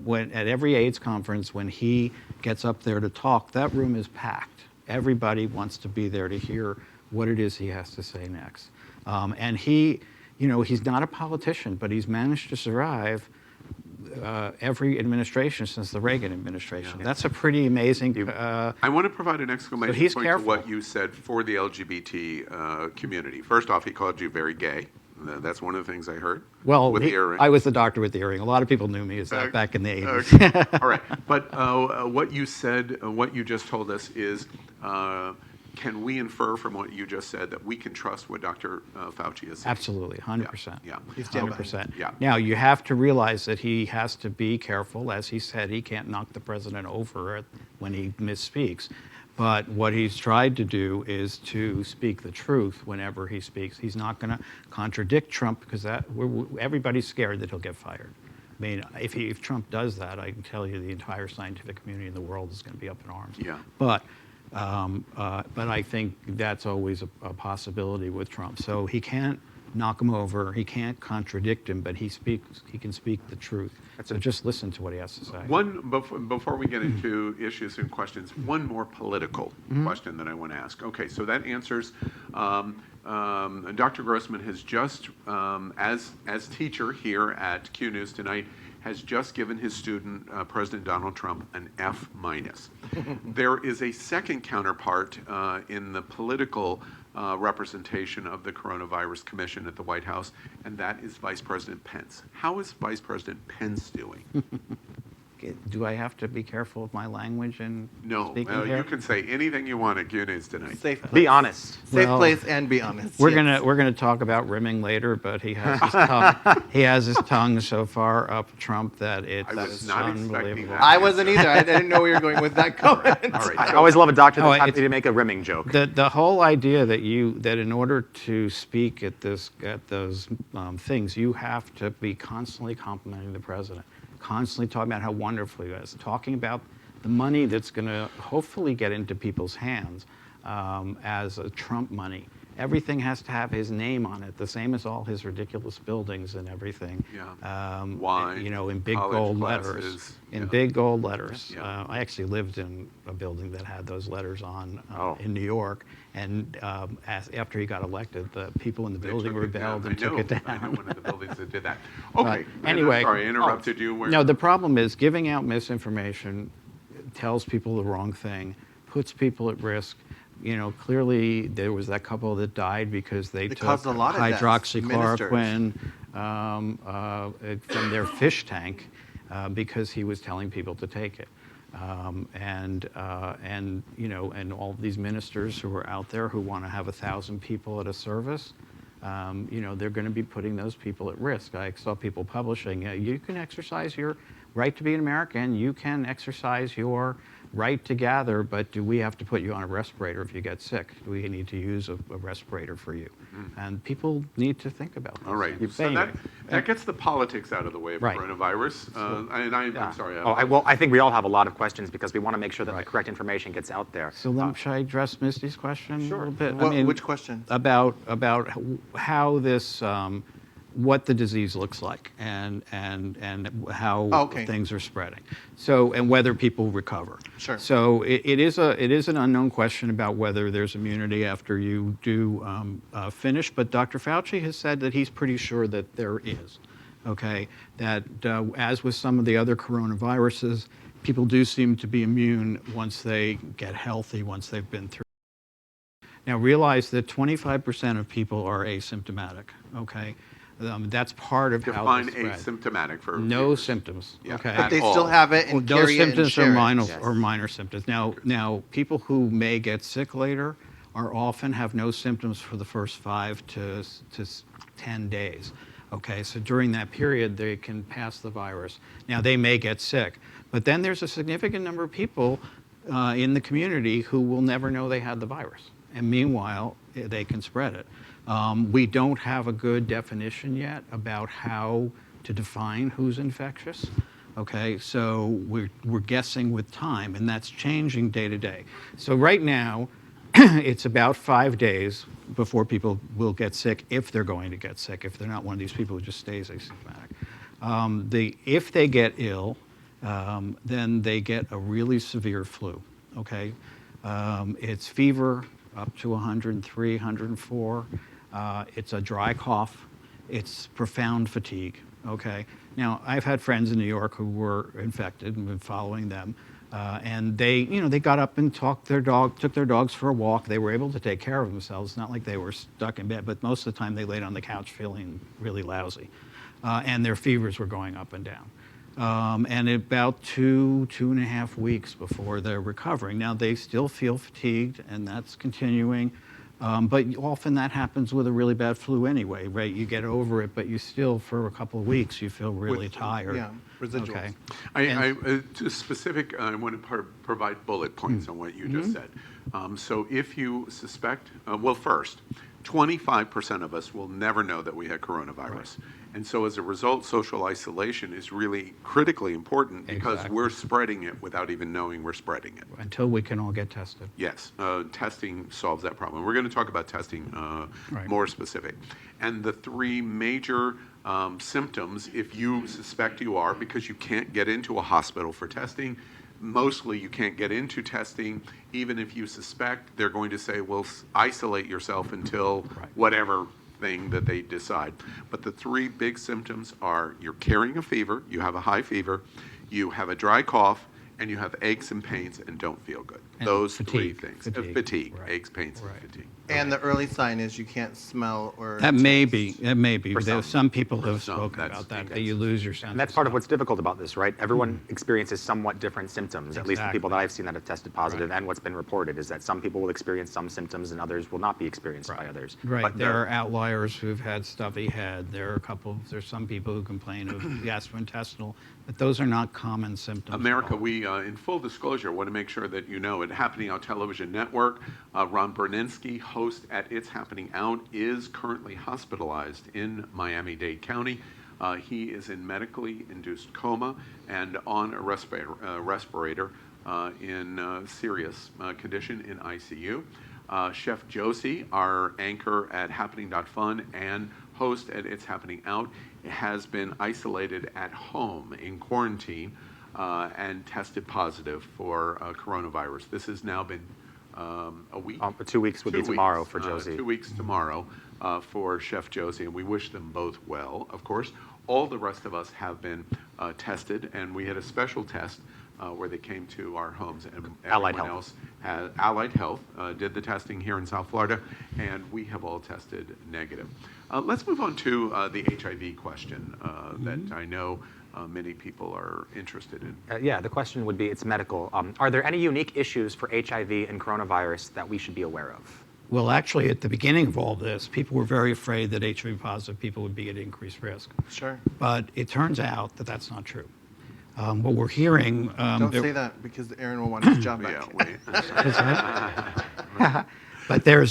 When at every AIDS conference, when he gets up there to talk, that room is packed. Everybody wants to be there to hear what it is he has to say next. And he, you know, he's not a politician, but he's managed to survive every administration since the Reagan administration. Yeah. That's a pretty amazing. I want to provide an exclamation he's point careful. to what you said for the LGBT community. First off, he called you very gay. That's one of the things I heard. Well, with the earring. I was the doctor with the earring. A lot of people knew me as that back in the 80s. Okay. All right. But what you said, what you just told us is, can we infer from what you just said that we can trust what Dr. Fauci is saying? Absolutely, 100%. Yeah. He's 100%. Yeah. Now, you have to realize that he has to be careful. As he said, he can't knock the president over when he misspeaks. But what he's tried to do is to speak the truth whenever he speaks. He's not going to contradict Trump because everybody's scared that he'll get fired. I mean, if Trump does that, I can tell you the entire scientific community in the world is going to be up in arms. Yeah. But I think that's always a possibility with Trump. So he can't knock him over. He can't contradict him, but he can speak the truth. So just listen to what he has to say. Before we get into issues and questions, one more political question that I want to ask. Okay, so that answers. Dr. Grossman has just, as teacher here at Q News tonight, has just given his student, President Donald Trump, an F minus. There is a second counterpart in the political representation of the Coronavirus Commission at the White House, and that is Vice President Pence. How is Vice President Pence doing? Do I have to be careful of my language and No, speaking here? you can say anything you want at Q News tonight. Safe place. Be honest. Safe Well, place and be honest. We're Yes. gonna talk about rimming later, but he has his tongue. He has his tongue so far up Trump that it's I was not expecting unbelievable. that. I wasn't either. I didn't know where you were going with that comment. All right. I always love a doctor that's Oh, happy it's- to make a rimming joke. The whole idea that in order to speak at those things, you have to be constantly complimenting the president, constantly talking about how wonderful he is, talking about the money that's going to hopefully get into people's hands as a Trump money. Everything has to have his name on it, the same as all his ridiculous buildings and everything. Yeah. Wine, you know, in big college gold classes, letters. yeah. In big gold letters. Yeah. I actually lived in a building that had those letters on Oh. in New York, and after he got elected, the people in the They building took it down. rebelled and took it down. I know one of the buildings that did that. But Okay. anyway, Sorry, I interrupted you. No, the problem is giving out misinformation tells people the wrong thing, puts people at risk. You know, clearly there was that couple that died because they took caused a lot of deaths, hydroxychloroquine from their fish tank because he was telling people to take it. And you know, and all these ministers who are out there who want to have 1,000 people at a service, you know, they're going to be putting those people at risk. I saw people publishing, you can exercise your right to be an American, you can exercise your right to gather, but do we have to put you on a respirator if you get sick? Do we need to use a respirator for you? And people need to think about this. All right. So Anyway, that gets the politics out of the way of Right. coronavirus. And I'm sorry. I think we all have a lot of questions because we want to make sure that the correct information gets out there. So should I address Misty's question a little bit? Which question? About how this, what the disease looks like and how things are spreading. So, and whether people recover. Sure. So it is an unknown question about whether there's immunity after you do finish, but Dr. Fauci has said that he's pretty sure that there is. Okay, that as with some of the other coronaviruses, people do seem to be immune once they get healthy, once they've been through. Now realize that 25% of people are asymptomatic, okay? That's part of how Define this spread. asymptomatic for no symptoms. Yeah. Okay, But they still have it and those carry it and symptoms share are it. minor Yes. or minor symptoms. Now people who may get sick later are often have no symptoms for the first 5 to 10 days. Okay, so during that period they can pass the virus. Now they may get sick, but then there's a significant number of people in the community who will never know they had the virus, and meanwhile they can spread it. We don't have a good definition yet about how to define who's infectious. Okay, so we're guessing with time, and that's changing day to day. So right now, it's about 5 days before people will get sick, if they're going to get sick, if they're not one of these people who just stays asymptomatic. If they get ill, then they get a really severe flu. Okay, it's fever up to 103, 104. It's a dry cough. It's profound fatigue. Okay. Now, I've had friends in New York who were infected and been following them, and they got up and took their dogs for a walk. They were able to take care of themselves. It's not like they were stuck in bed, but most of the time they laid on the couch feeling really lousy, and their fevers were going up and down. And about 2.5 weeks before they're recovering. Now, they still feel fatigued, and that's continuing. But often that happens with a really bad flu anyway, right? You get over it, but you still, for a couple of weeks, you feel really tired. Yeah, residuals. Okay. I want to provide bullet points on what you just said. So if you suspect, first, 25% of us will never know that we had coronavirus. Right. And so as a result, social isolation is really critically important because we're spreading it without even knowing we're spreading it. Until we can all get tested. Yes, testing solves that problem. We're going to talk about testing more specific. And the 3 major symptoms, if you suspect you are, because you can't get into a hospital for testing, mostly you can't get into testing. Even if you suspect, they're going to say, well, isolate yourself until whatever thing that they decide. But the 3 big symptoms are you're carrying a fever, you have a high fever, you have a dry cough, and you have aches and pains and don't feel good. And those fatigue. 3 things. Fatigue. Right. Aches, pains, and fatigue. And the early sign is you can't smell or That may be. For Some people have spoken about that you lose your sense. And that's part of what's difficult about this, right? Everyone experiences somewhat different symptoms. At least the people that I've seen that have tested positive, and what's been reported is that some people will experience some symptoms and others will not be experienced by others. Right. But There are outliers who've had stuffy head. There's some people who complain of gastrointestinal, but those are not common symptoms. America, we, in full disclosure, want to make sure that you know at Happening Out Television Network, Ron Berninski, host at It's Happening Out, is currently hospitalized in Miami-Dade County. He is in medically induced coma and on a respirator in serious condition in ICU. Chef Josie, our anchor at Happening.Fun and host at It's Happening Out, has been isolated at home in quarantine and tested positive for coronavirus. This has now been a week. 2 weeks would be tomorrow for Josie. 2 weeks tomorrow for Chef Josie, and we wish them both well, of course. All the rest of us have been tested, and we had a special test where they came to our homes, and everyone else had Allied Health did the testing here in South Florida, and we have all tested negative. Let's move on to the HIV question that I know many people are interested in. Yeah, the question would be, it's medical. Are there any unique issues for HIV and coronavirus that we should be aware of? Well, actually, at the beginning of all this, people were very afraid that HIV positive people would be at increased risk. Sure. But it turns out that that's not true. What we're hearing. Don't say that because Aaron will want his job back. But there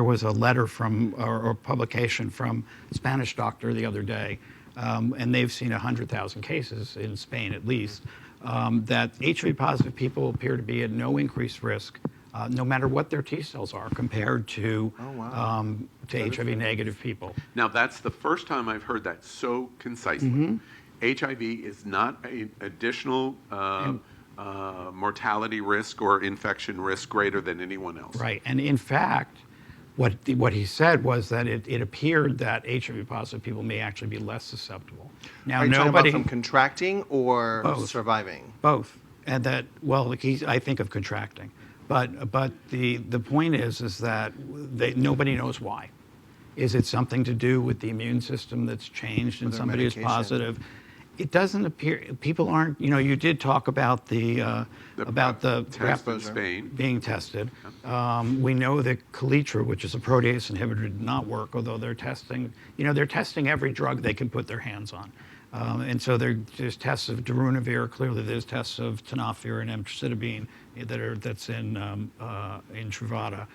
was a letter from or publication from a Spanish doctor the other day, and they've seen 100,000 cases in Spain at least, that HIV positive people appear to be at no increased risk, no matter what their T cells are, compared to HIV negative people. Now, that's the first time I've heard that so concisely. HIV is not an additional mortality risk or infection risk greater than anyone else. Right, and in fact, what he said was that it appeared that HIV positive people may actually be less susceptible. Now, Are you talking about from contracting or surviving? Both, and that I think of contracting, but the point is that nobody knows why. Is it something to do with the immune system that's changed in somebody who's positive? It doesn't appear. People aren't. You did talk about the test in Spain being tested. We know that Kaletra, which is a protease inhibitor, did not work. Although they're testing. They're testing every drug they can put their hands on, and so there's tests of darunavir. Clearly, there's tests of tenofovir and emtricitabine that's in Truvada.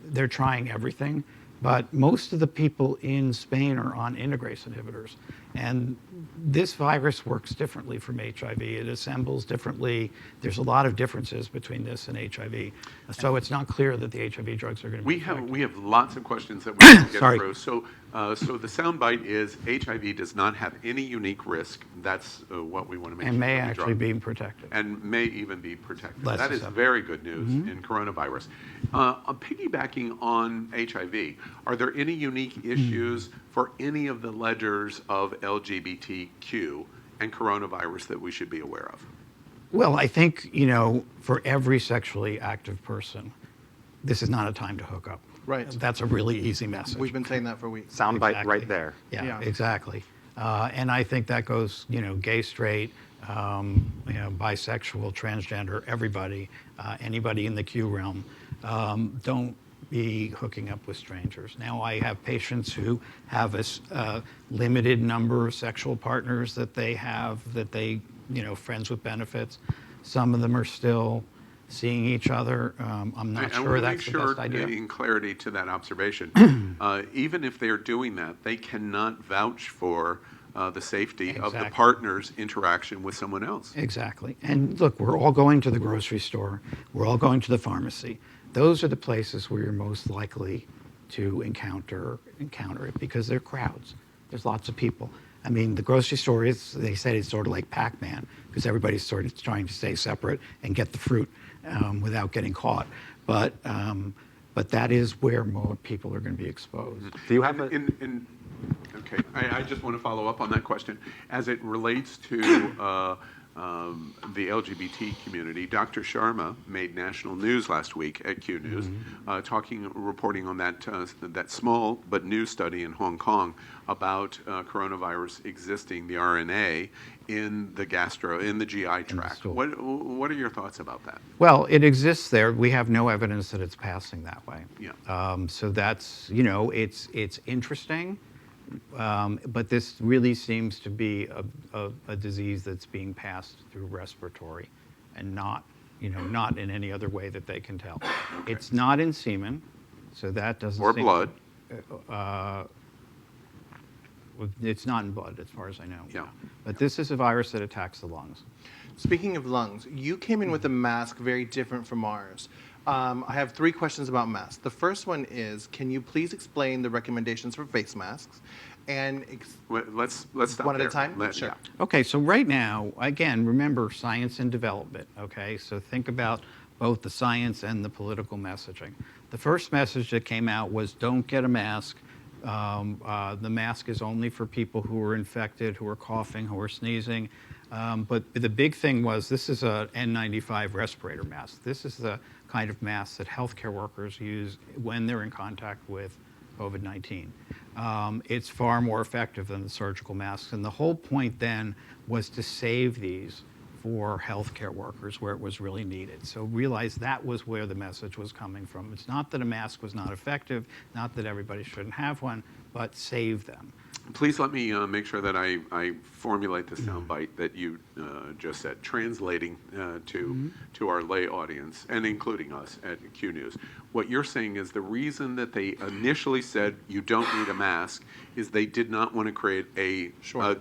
They're trying everything. But most of the people in Spain are on integrase inhibitors. And this virus works differently from HIV. It assembles differently. There's a lot of differences between this and HIV. So it's not clear that the HIV drugs are going to be effective. We have lots of questions that we can get through. So the soundbite is HIV does not have any unique risk. That's what we want to make sure. And may actually be protected. And may even be protected. Less that is susceptible. very good news in coronavirus. Piggybacking on HIV, are there any unique issues for any of the ledgers of LGBTQ and coronavirus that we should be aware of? Well, I think, for every sexually active person, this is not a time to hook up. Right. That's a really easy message. We've been saying that for weeks. Soundbite right there. Yeah, exactly. And I think that goes, gay, straight, bisexual, transgender, everybody, anybody in the Q realm. Don't be hooking up with strangers. Now, I have patients who have a limited number of sexual partners that they have, friends with benefits. Some of them are still seeing each other. I'm not sure that's the best idea. In clarity to that observation, even if they're doing that, they cannot vouch for the safety of the partner's interaction with someone else. Exactly. And look, we're all going to the grocery store. We're all going to the pharmacy. Those are the places where you're most likely to encounter it because they're crowds. There's lots of people. I mean, the grocery store they said it's sort of like Pac-Man because everybody's sort of trying to stay separate and get the fruit without getting caught. But that is where more people are going to be exposed. Do you have Okay, I just want to follow up on that question. As it relates to the LGBT community, Dr. Sharma made national news last week at Q News, reporting on that small but new study in Hong Kong about coronavirus existing, the RNA, in the GI tract. What are your thoughts about that? Well, it exists there. We have no evidence that it's passing that way. Yeah. So that's, it's interesting. But this really seems to be a disease that's being passed through respiratory and not in any other way that they can tell. Okay. It's not in semen, so that doesn't or blood. It's not in blood, as far as I know. Yeah. But this is a virus that attacks the lungs. Speaking of lungs, you came in with a mask very different from ours. I have 3 questions about masks. The first one is, can you please explain the recommendations for face masks? And let's stop one there. at a time? Sure. Yeah. Okay, so right now, again, remember science and development, okay? So think about both the science and the political messaging. The first message that came out was don't get a mask. The mask is only for people who are infected, who are coughing, who are sneezing. But the big thing was this is a N95 respirator mask. This is the kind of mask that healthcare workers use when they're in contact with COVID-19. It's far more effective than the surgical masks. And the whole point then was to save these for healthcare workers where it was really needed. So realize that was where the message was coming from. It's not that a mask was not effective, not that everybody shouldn't have one, but save them. Please let me make sure that I formulate the soundbite that you just said, translating to our lay audience and including us at Q News. What you're saying is the reason that they initially said you don't need a mask is they did not want to create a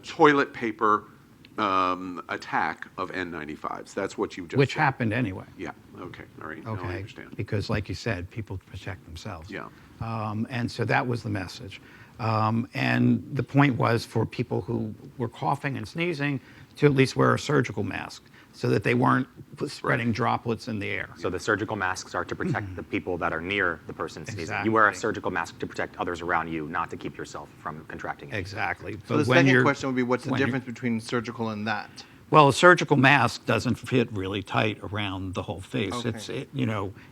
toilet paper attack of N95s. That's what you just Which said. happened anyway. Yeah. Okay. All right. Now I Okay. understand. Because, like you said, people protect themselves. Yeah. And so that was the message. And the point was for people who were coughing and sneezing to at least wear a surgical mask so that they weren't spreading droplets in the air. So the surgical masks are to protect the people that are near the person sneezing. Exactly. You wear a surgical mask to protect others around you, not to keep yourself from contracting it. Exactly. So the second question would be, what's the difference between surgical and that? Well, a surgical mask doesn't fit really tight around the whole face. Okay.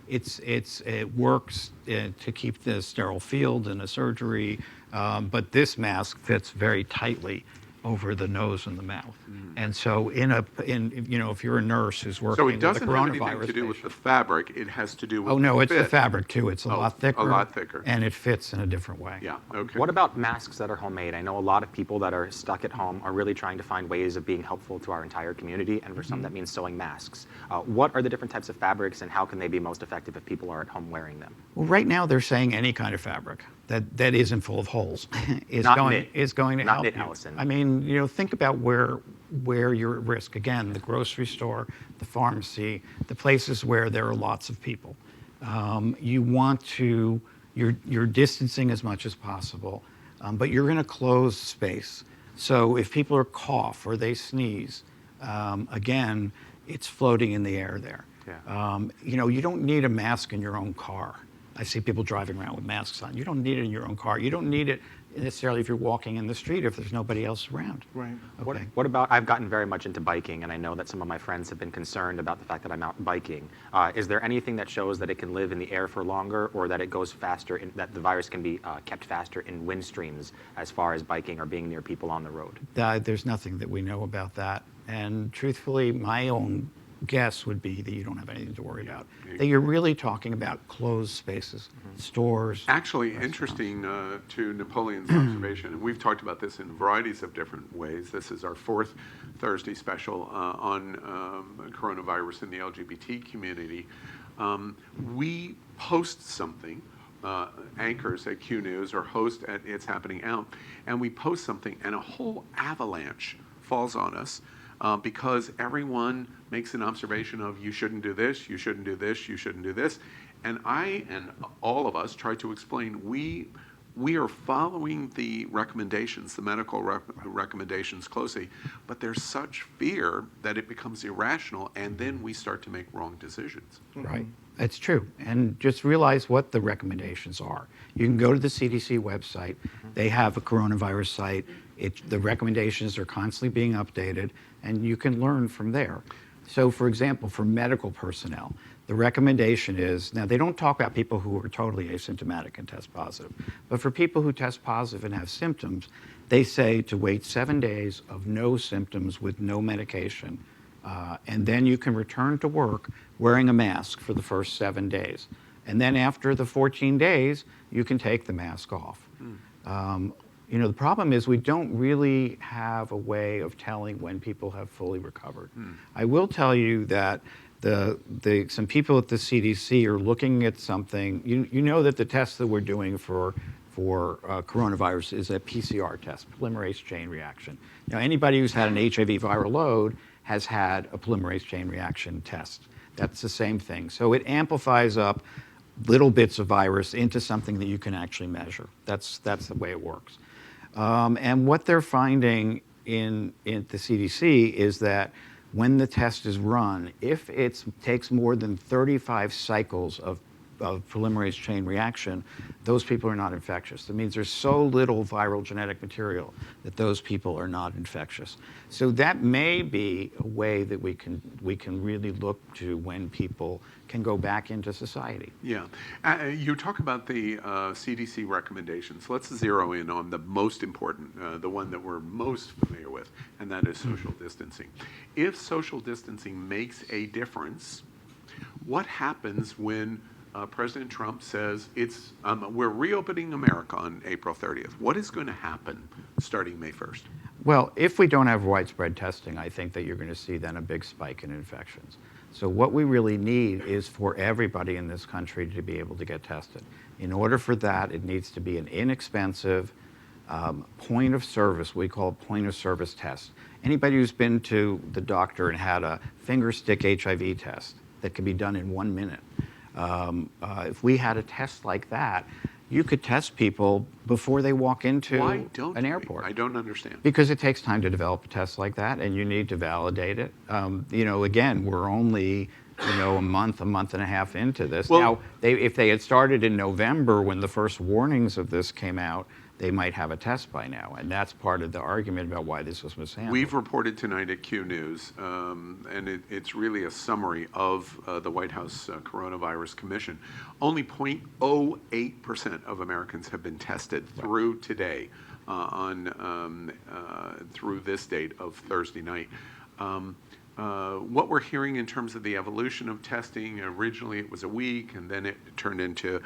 It works to keep the sterile field in a surgery, but this mask fits very tightly over the nose and the mouth. And so if you're a nurse who's working So with it a doesn't have anything coronavirus to do with patient- the fabric. It has to do with Oh, no, the it's the fit. fabric too. It's a lot thicker. A lot thicker. And it fits in a different way. Yeah, okay. What about masks that are homemade? I know a lot of people that are stuck at home are really trying to find ways of being helpful to our entire community, and for some that means sewing masks. What are the different types of fabrics, and how can they be most effective if people are at home wearing them? Well, right now they're saying any kind of fabric that isn't full of holes is Not going knit. is going to Not help knit, you. Allison. I mean, think about where you're at risk. Again, the grocery store, the pharmacy, the places where there are lots of people. You want to you're distancing as much as possible, but you're in a closed space. So if people are cough or they sneeze, again, it's floating in the air there. Yeah. You don't need a mask in your own car. I see people driving around with masks on. You don't need it in your own car. You don't need it necessarily if you're walking in the street if there's nobody else around. Right. Okay. What about, I've gotten very much into biking, and I know that some of my friends have been concerned about the fact that I'm out biking. Is there anything that shows that it can live in the air for longer, or that it goes faster, that the virus can be kept faster in wind streams as far as biking or being near people on the road? There's nothing that we know about that. And truthfully, my own guess would be that you don't have anything to worry about. That you're really talking about closed spaces, stores. Actually, interesting to Napoleon's observation, and we've talked about this in varieties of different ways. This is our fourth Thursday special on coronavirus in the LGBT community. We post something, anchors at Q News or host at It's Happening Out, and we post something, and a whole avalanche falls on us. Because everyone makes an observation of you shouldn't do this, you shouldn't do this, you shouldn't do this. And I and all of us try to explain we are following the recommendations, the medical recommendations closely, but there's such fear that it becomes irrational, and then we start to make wrong decisions. Right. It's true. And just realize what the recommendations are. You can go to the CDC website. They have a coronavirus site. The recommendations are constantly being updated, and you can learn from there. So, for example, for medical personnel, the recommendation is, now they don't talk about people who are totally asymptomatic and test positive, but for people who test positive and have symptoms, they say to wait 7 days of no symptoms with no medication, and then you can return to work wearing a mask for the first 7 days. And then after the 14 days, you can take the mask off. The problem is we don't really have a way of telling when people have fully recovered. I will tell you that some people at the CDC are looking at something. You know that the test that we're doing for coronavirus is a PCR test, polymerase chain reaction. Now, anybody who's had an HIV viral load has had a polymerase chain reaction test. That's the same thing. So it amplifies up little bits of virus into something that you can actually measure. That's the way it works. And what they're finding in the CDC is that when the test is run, if it takes more than 35 cycles of polymerase chain reaction, those people are not infectious. That means there's so little viral genetic material that those people are not infectious. So that may be a way that we can really look to when people can go back into society. Yeah. You talk about the CDC recommendations. Let's zero in on the most important, the one that we're most familiar with, and that is social distancing. If social distancing makes a difference, what happens when President Trump says we're reopening America on April 30th. What is going to happen starting May 1st? Well, if we don't have widespread testing, I think that you're going to see then a big spike in infections. So what we really need is for everybody in this country to be able to get tested. In order for that, it needs to be an inexpensive point of service, we call point of service test. Anybody who's been to the doctor and had a finger stick HIV test that can be done in 1 minute, if we had a test like that, you could test people before they walk into an airport. I don't understand. Because it takes time to develop a test like that, and you need to validate it. Again, we're only a month and a half into this. Well, now, if they had started in November when the first warnings of this came out, they might have a test by now, and that's part of the argument about why this was mishandled. We've reported tonight at Q News, and it's really a summary of the White House Coronavirus Commission. Only 0.08% of Americans have been tested through today, through this date of Thursday night. What we're hearing in terms of the evolution of testing, originally it was a week, and then it turned into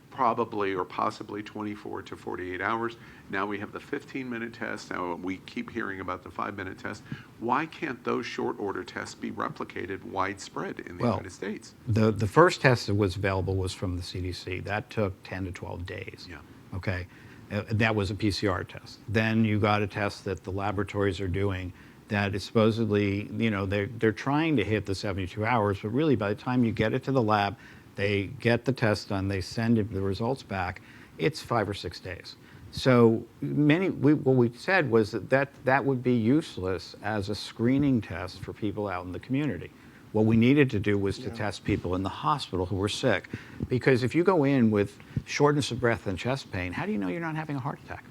probably or possibly 24 to 48 hours. Now we have the 15-minute test. Now we keep hearing about the 5-minute test. Why can't those short order tests be replicated widespread in the United States? The first test that was available was from the CDC. That took 10 to 12 days. Yeah. Okay. That was a PCR test. Then you got a test that the laboratories are doing that is supposedly, they're trying to hit the 72 hours, but really by the time you get it to the lab, they get the test done, they send the results back, it's 5 or 6 days. So what we said was that would be useless as a screening test for people out in the community. What we needed to do was to test people in the hospital who were sick. Because if you go in with shortness of breath and chest pain, how do you know you're not having a heart attack?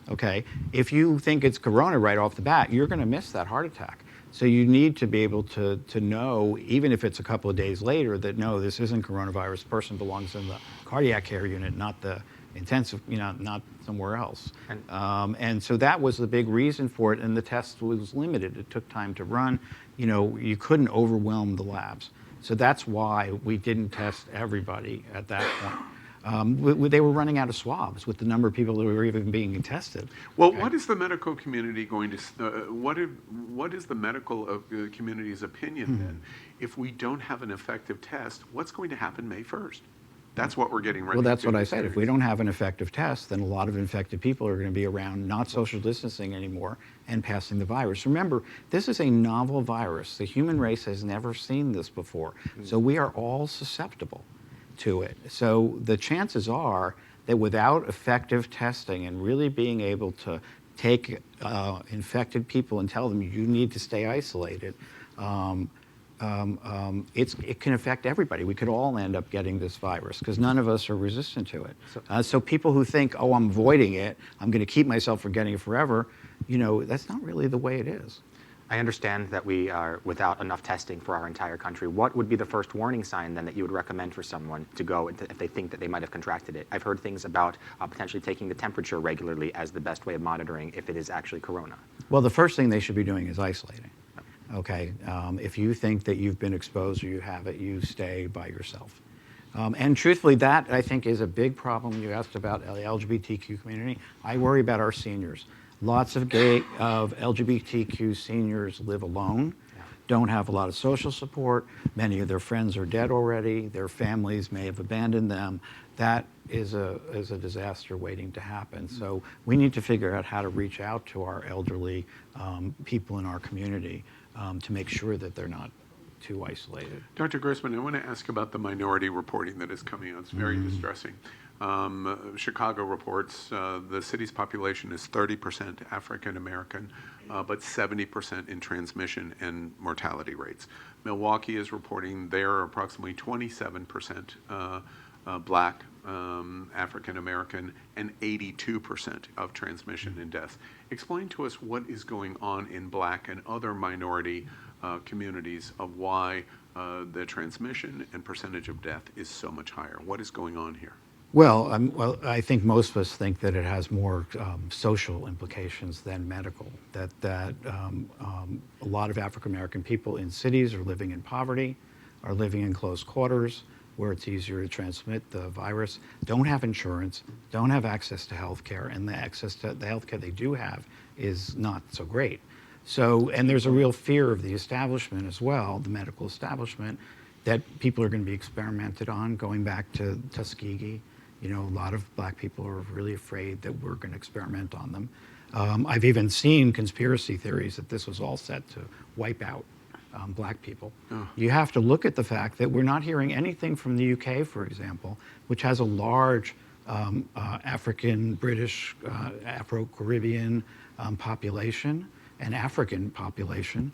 Okay, if you think it's corona right off the bat, you're going to miss that heart attack. So you need to be able to know, even if it's a couple of days later, that no, this isn't coronavirus. The person belongs in the cardiac care unit, not the intensive, not somewhere else. And so that was the big reason for it. And the test was limited. It took time to run. You couldn't overwhelm the labs. So that's why we didn't test everybody at that point. They were running out of swabs with the number of people that were even being tested. Well, what is the medical community going to? What is the medical community's opinion then? If we don't have an effective test, what's going to happen May 1st? That's what we're getting ready. Well, that's to what do I this said. series. If we don't have an effective test, then a lot of infected people are going to be around, not social distancing anymore, and passing the virus. Remember, this is a novel virus. The human race has never seen this before, so we are all susceptible to it. So the chances are that without effective testing and really being able to take infected people and tell them you need to stay isolated, it can affect everybody. We could all end up getting this virus because none of us are resistant to it. So people who think, oh, I'm avoiding it, I'm going to keep myself from getting it forever, that's not really the way it is. I understand that we are without enough testing for our entire country. What would be the first warning sign then that you would recommend for someone to go if they think that they might have contracted it? I've heard things about potentially taking the temperature regularly as the best way of monitoring if it is actually corona. Well, the first thing they should be doing is isolating. Okay, if you think that you've been exposed or you have it, you stay by yourself. And truthfully, that I think is a big problem. You asked about the LGBTQ community. I worry about our seniors. Lots of LGBTQ seniors live alone, don't have a lot of social support. Many of their friends are dead already. Their families may have abandoned them. That is a disaster waiting to happen. So we need to figure out how to reach out to our elderly people in our community to make sure that they're not too isolated. Dr. Grossman, I want to ask about the minority reporting that is coming out. It's very distressing. Chicago reports the city's population is 30% African American, but 70% in transmission and mortality rates. Milwaukee is reporting they're approximately 27% black, African American, and 82% of transmission and deaths. Explain to us what is going on in black and other minority communities of why the transmission and percentage of death is so much higher. What is going on here? Well, I think most of us think that it has more social implications than medical. That a lot of African American people in cities are living in poverty, are living in close quarters, where it's easier to transmit the virus, don't have insurance, don't have access to health care, and the access to the health care they do have is not so great. So, and there's a real fear of the establishment as well, the medical establishment, that people are going to be experimented on. Going back to Tuskegee, you know, a lot of black people are really afraid that we're going to experiment on them. I've even seen conspiracy theories that this was all set to wipe out black people. Oh. You have to look at the fact that we're not hearing anything from the UK, for example, which has a large African, British, Afro-Caribbean population, and African population.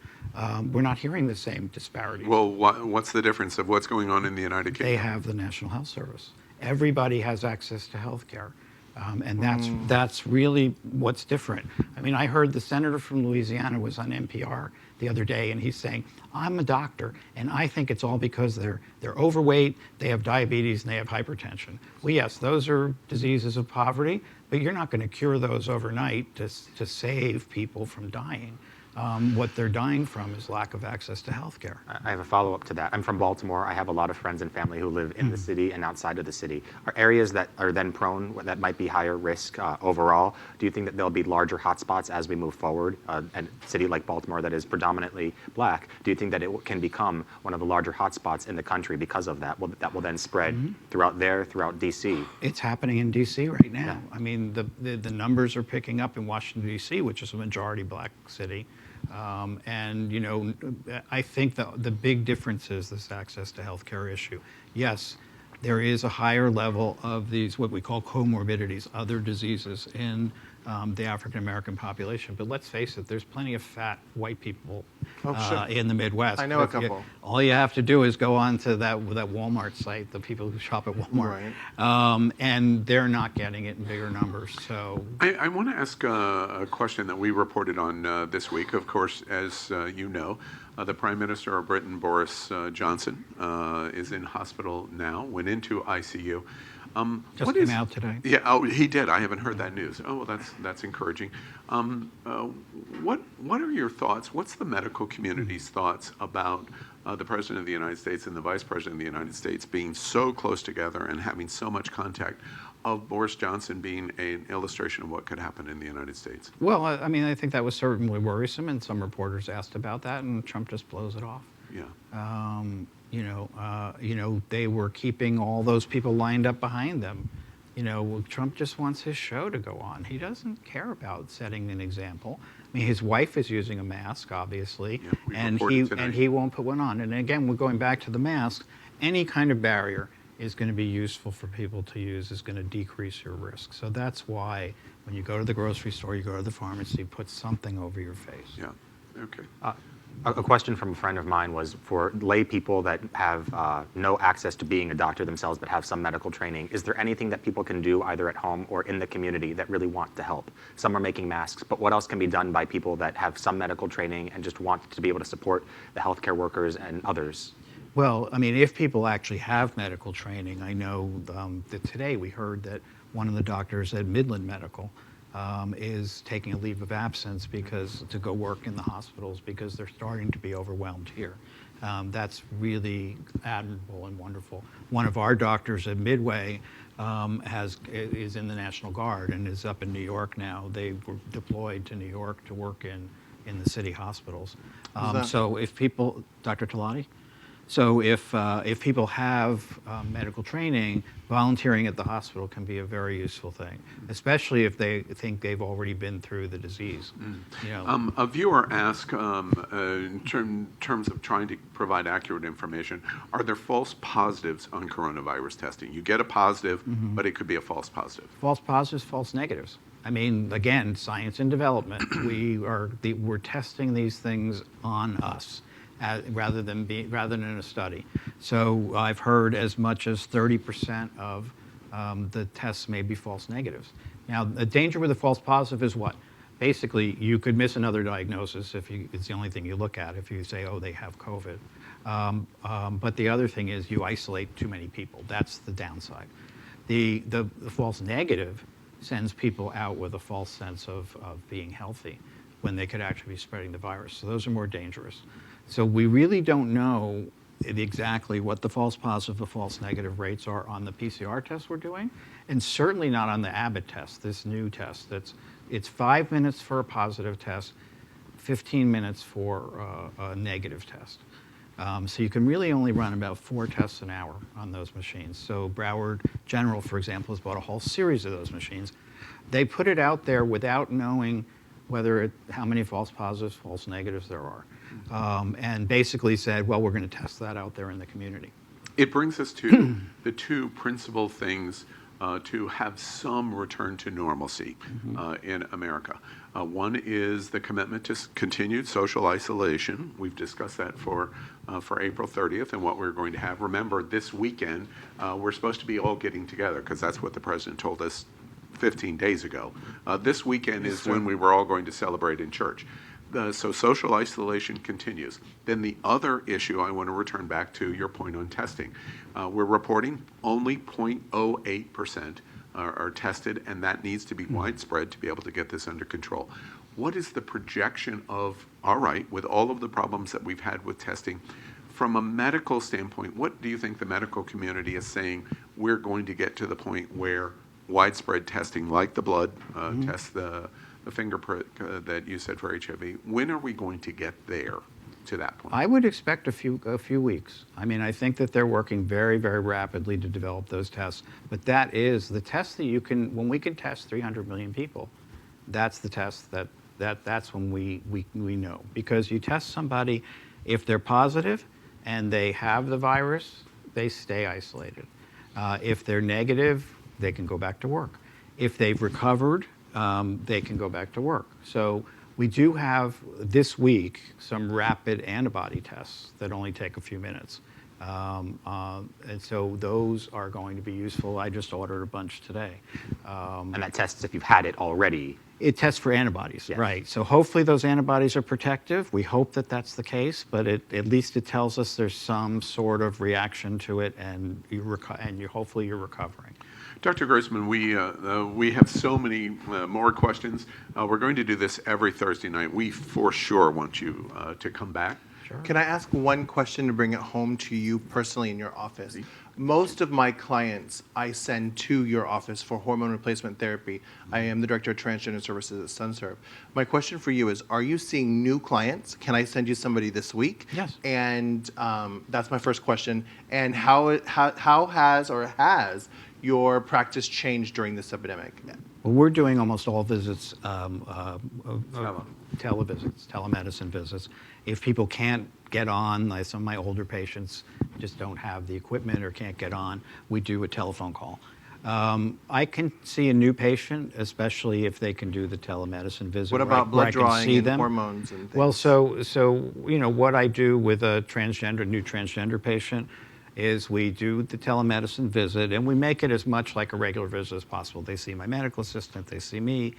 We're not hearing the same disparities. Well, what's the difference of what's going on in the United Kingdom? They have the National Health Service. Everybody has access to health care. And that's really what's different. I mean, I heard the senator from Louisiana was on NPR the other day, and he's saying, I'm a doctor, and I think it's all because they're overweight, they have diabetes, and they have hypertension. Well, yes, those are diseases of poverty, but you're not going to cure those overnight to save people from dying. What they're dying from is lack of access to health care. I have a follow-up to that. I'm from Baltimore. I have a lot of friends and family who live in the city and outside of the city. Are areas that are then prone, that might be higher risk overall? Do you think that there'll be larger hotspots as we move forward? A city like Baltimore that is predominantly black, do you think that it can become one of the larger hotspots in the country because of that? That will then spread throughout D.C.? It's happening in D.C. right now. Yeah. I mean, the numbers are picking up in Washington, D.C., which is a majority black city. And, you know, I think the big difference is this access to healthcare issue. Yes, there is a higher level of these, what we call comorbidities, other diseases in the African American population. But let's face it, there's plenty of fat white people in the Midwest. I know a couple. All you have to do is go on to that Walmart site, the people who shop at Walmart, and they're not getting it in bigger numbers. So I want to ask a question that we reported on this week. Of course, as you know, the Prime Minister of Britain, Boris Johnson, is in hospital now, went into ICU. Just came out today. Yeah, oh, he did. I haven't heard that news. Oh, well, that's encouraging. What are your thoughts? What's the medical community's thoughts about the President of the United States and the Vice President of the United States being so close together and having so much contact, of Boris Johnson being an illustration of what could happen in the United States? Well, I mean, I think that was certainly worrisome, and some reporters asked about that, and Trump just blows it off. Yeah. You know, they were keeping all those people lined up behind them. You know, Trump just wants his show to go on. He doesn't care about setting an example. I mean, his wife is using a mask, obviously, and he won't put one on. And again, we're going back to the mask. Any kind of barrier is going to be useful for people to use, is going to decrease your risk. So that's why when you go to the grocery store, you go to the pharmacy, put something over your face. Yeah. Okay. A question from a friend of mine was for lay people that have no access to being a doctor themselves but have some medical training, is there anything that people can do either at home or in the community that really want to help? Some are making masks, but what else can be done by people that have some medical training and just want to be able to support the healthcare workers and others? Well, I mean, if people actually have medical training, I know that today we heard that one of the doctors at Midland Medical is taking a leave of absence to go work in the hospitals because they're starting to be overwhelmed here. That's really admirable and wonderful. One of our doctors at Midway is in the National Guard and is up in New York now. They were deployed to New York to work in the city hospitals. So if people, Dr. Talati? So if people have medical training, volunteering at the hospital can be a very useful thing, especially if they think they've already been through the disease. You know. A viewer asked, in terms of trying to provide accurate information, are there false positives on coronavirus testing? You get a positive, but it could be a false positive. False positives, false negatives. I mean, again, science and development. We're testing these things on us. Rather than in a study. So I've heard as much as 30% of the tests may be false negatives. Now, the danger with a false positive is what? Basically, you could miss another diagnosis if it's the only thing you look at, if you say, oh, they have COVID. But the other thing is you isolate too many people. That's the downside. The false negative sends people out with a false sense of being healthy when they could actually be spreading the virus. So those are more dangerous. So we really don't know exactly what the false positive or false negative rates are on the PCR tests we're doing, and certainly not on the Abbott test, this new test. It's 5 minutes for a positive test, 15 minutes for a negative test. So you can really only run about 4 tests an hour on those machines. So Broward General, for example, has bought a whole series of those machines. They put it out there without knowing how many false positives, false negatives there are, and basically said, well, we're going to test that out there in the community. It brings us to the two principal things to have some return to normalcy in America. One is the commitment to continued social isolation. We've discussed that for April 30th and what we're going to have. Remember, this weekend, we're supposed to be all getting together because that's what the president told us 15 days ago. This weekend is when we were all going to celebrate in church. So social isolation continues. Then the other issue I want to return back to your point on testing. We're reporting only 0.08% are tested, and that needs to be widespread to be able to get this under control. What is the projection of, all right, with all of the problems that we've had with testing, from a medical standpoint, what do you think the medical community is saying we're going to get to the point where widespread testing, like the blood test, the finger prick that you said for HIV, when are we going to get there to that point? I would expect a few weeks. I mean, I think that they're working very, very rapidly to develop those tests. But that is the test that you can, when we can test 300 million people, that's the test that's when we know. Because you test somebody, if they're positive and they have the virus, they stay isolated. If they're negative, they can go back to work. If they've recovered, they can go back to work. So we do have this week some rapid antibody tests that only take a few minutes. And so those are going to be useful. I just ordered a bunch today. And that tests if you've had it already. It tests for antibodies, Yes. right. So hopefully those antibodies are protective. We hope that that's the case, but at least it tells us there's some sort of reaction to it, and hopefully you're recovering. Dr. Grossman, we have so many more questions. We're going to do this every Thursday night. We for sure want you to come back. Sure. Can I ask one question to bring it home to you personally in your office? Most of my clients I send to your office for hormone replacement therapy. I am the Director of Transgender Services at SunServe. My question for you is, are you seeing new clients? Can I send you somebody this week? Yes. And that's my first question. And how has your practice changed during this epidemic? Well, we're doing almost all visits, telemedicine visits. If people can't get on, like some of my older patients just don't have the equipment or can't get on, we do a telephone call. I can see a new patient, especially if they can do the telemedicine visit. What about blood drawing and hormones and things? Well, so what I do with a new transgender patient is we do the telemedicine visit, and we make it as much like a regular visit as possible. They see my medical assistant, they see me,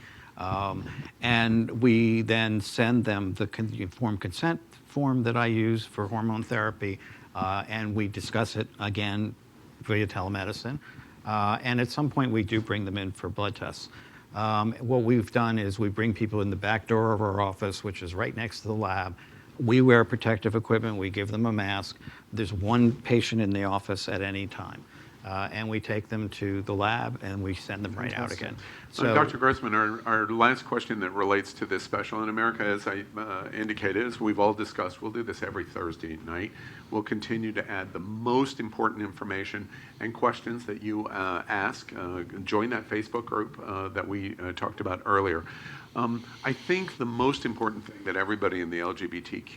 and we then send them the informed consent form that I use for hormone therapy, and we discuss it again via telemedicine. And at some point, we do bring them in for blood tests. What we've done is we bring people in the back door of our office, which is right next to the lab. We wear protective equipment. We give them a mask. There's one patient in the office at any time. And we take them to the lab, and we send them right out again. So, Dr. Grossman, our last question that relates to this special in America, as I indicated, as we've all discussed, we'll do this every Thursday night. We'll continue to add the most important information and questions that you ask. Join that Facebook group that we talked about earlier. I think the most important thing that everybody in the LGBTQ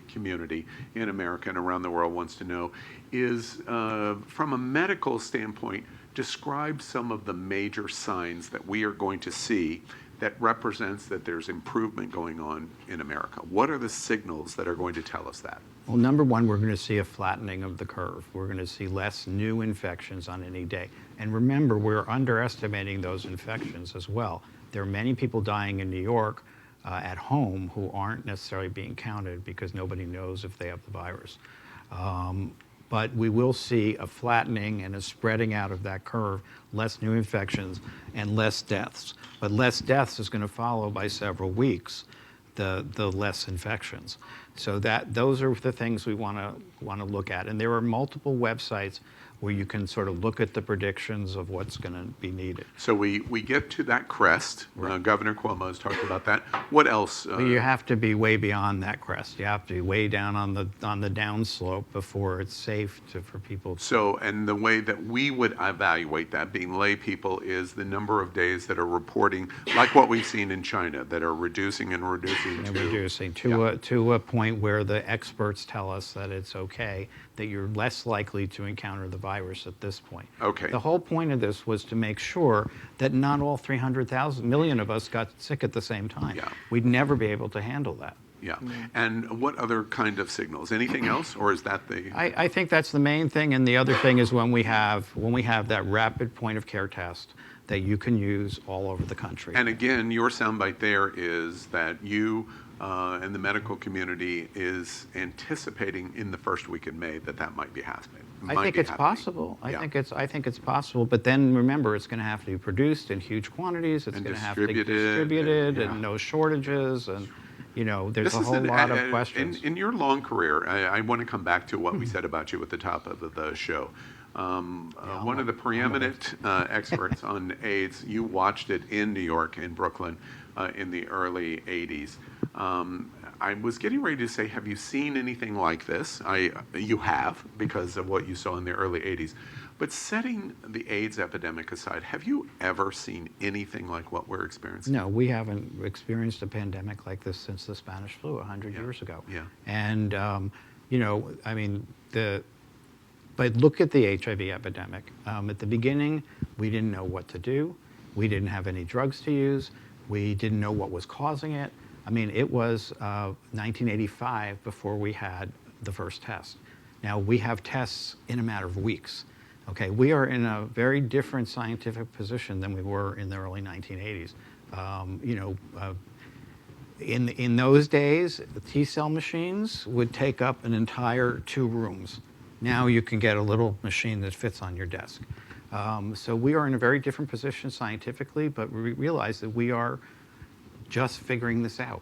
community in America and around the world wants to know is, from a medical standpoint, describe some of the major signs that we are going to see that represents that there's improvement going on in America. What are the signals that are going to tell us that? Well, number one, we're going to see a flattening of the curve. We're going to see less new infections on any day. And remember, we're underestimating those infections as well. There are many people dying in New York at home who aren't necessarily being counted because nobody knows if they have the virus. But we will see a flattening and a spreading out of that curve, less new infections and less deaths. But less deaths is going to follow by several weeks the less infections. So those are the things we want to look at. And there are multiple websites where you can sort of look at the predictions of what's going to be needed. So we get to that crest. Governor Cuomo has talked about that. What else? But you have to be way beyond that crest. You have to be way down on the downslope before it's safe for people. So, and the way that we would evaluate that, being lay people, is the number of days that are reporting, like what we've seen in China, that are reducing and reducing to a point where the experts tell us that it's okay, that you're less likely to encounter the virus at this point. Okay. The whole point of this was to make sure that not all 300,000 million of us got sick at the same time. Yeah. We'd never be able to handle that. Yeah. And what other kind of signals? Anything else, or is that the? I think that's the main thing, and the other thing is when we have that rapid point of care test that you can use all over the country. And again, your soundbite there is that you and the medical community is anticipating in the first week in May that might be happening. I think it's possible. I think it's possible. But then remember, it's going to have to be produced in huge quantities. It's going to have to be distributed, and no shortages, and there's a whole lot of questions. In your long career, I want to come back to what we said about you at the top of the show. One of the preeminent experts on AIDS, you watched it in New York, in Brooklyn, in the early 80s. I was getting ready to say, have you seen anything like this? You have, because of what you saw in the early 80s. But setting the AIDS epidemic aside, have you ever seen anything like what we're experiencing? No, we haven't experienced a pandemic like this since the Spanish flu 100 years ago. Yeah. And, but look at the HIV epidemic. At the beginning, we didn't know what to do. We didn't have any drugs to use. We didn't know what was causing it. I mean, it was 1985 before we had the first test. Now, we have tests in a matter of weeks. Okay, we are in a very different scientific position than we were in the early 1980s. In those days, the T-cell machines would take up an entire 2 rooms. Now you can get a little machine that fits on your desk. So we are in a very different position scientifically, but we realize that we are just figuring this out.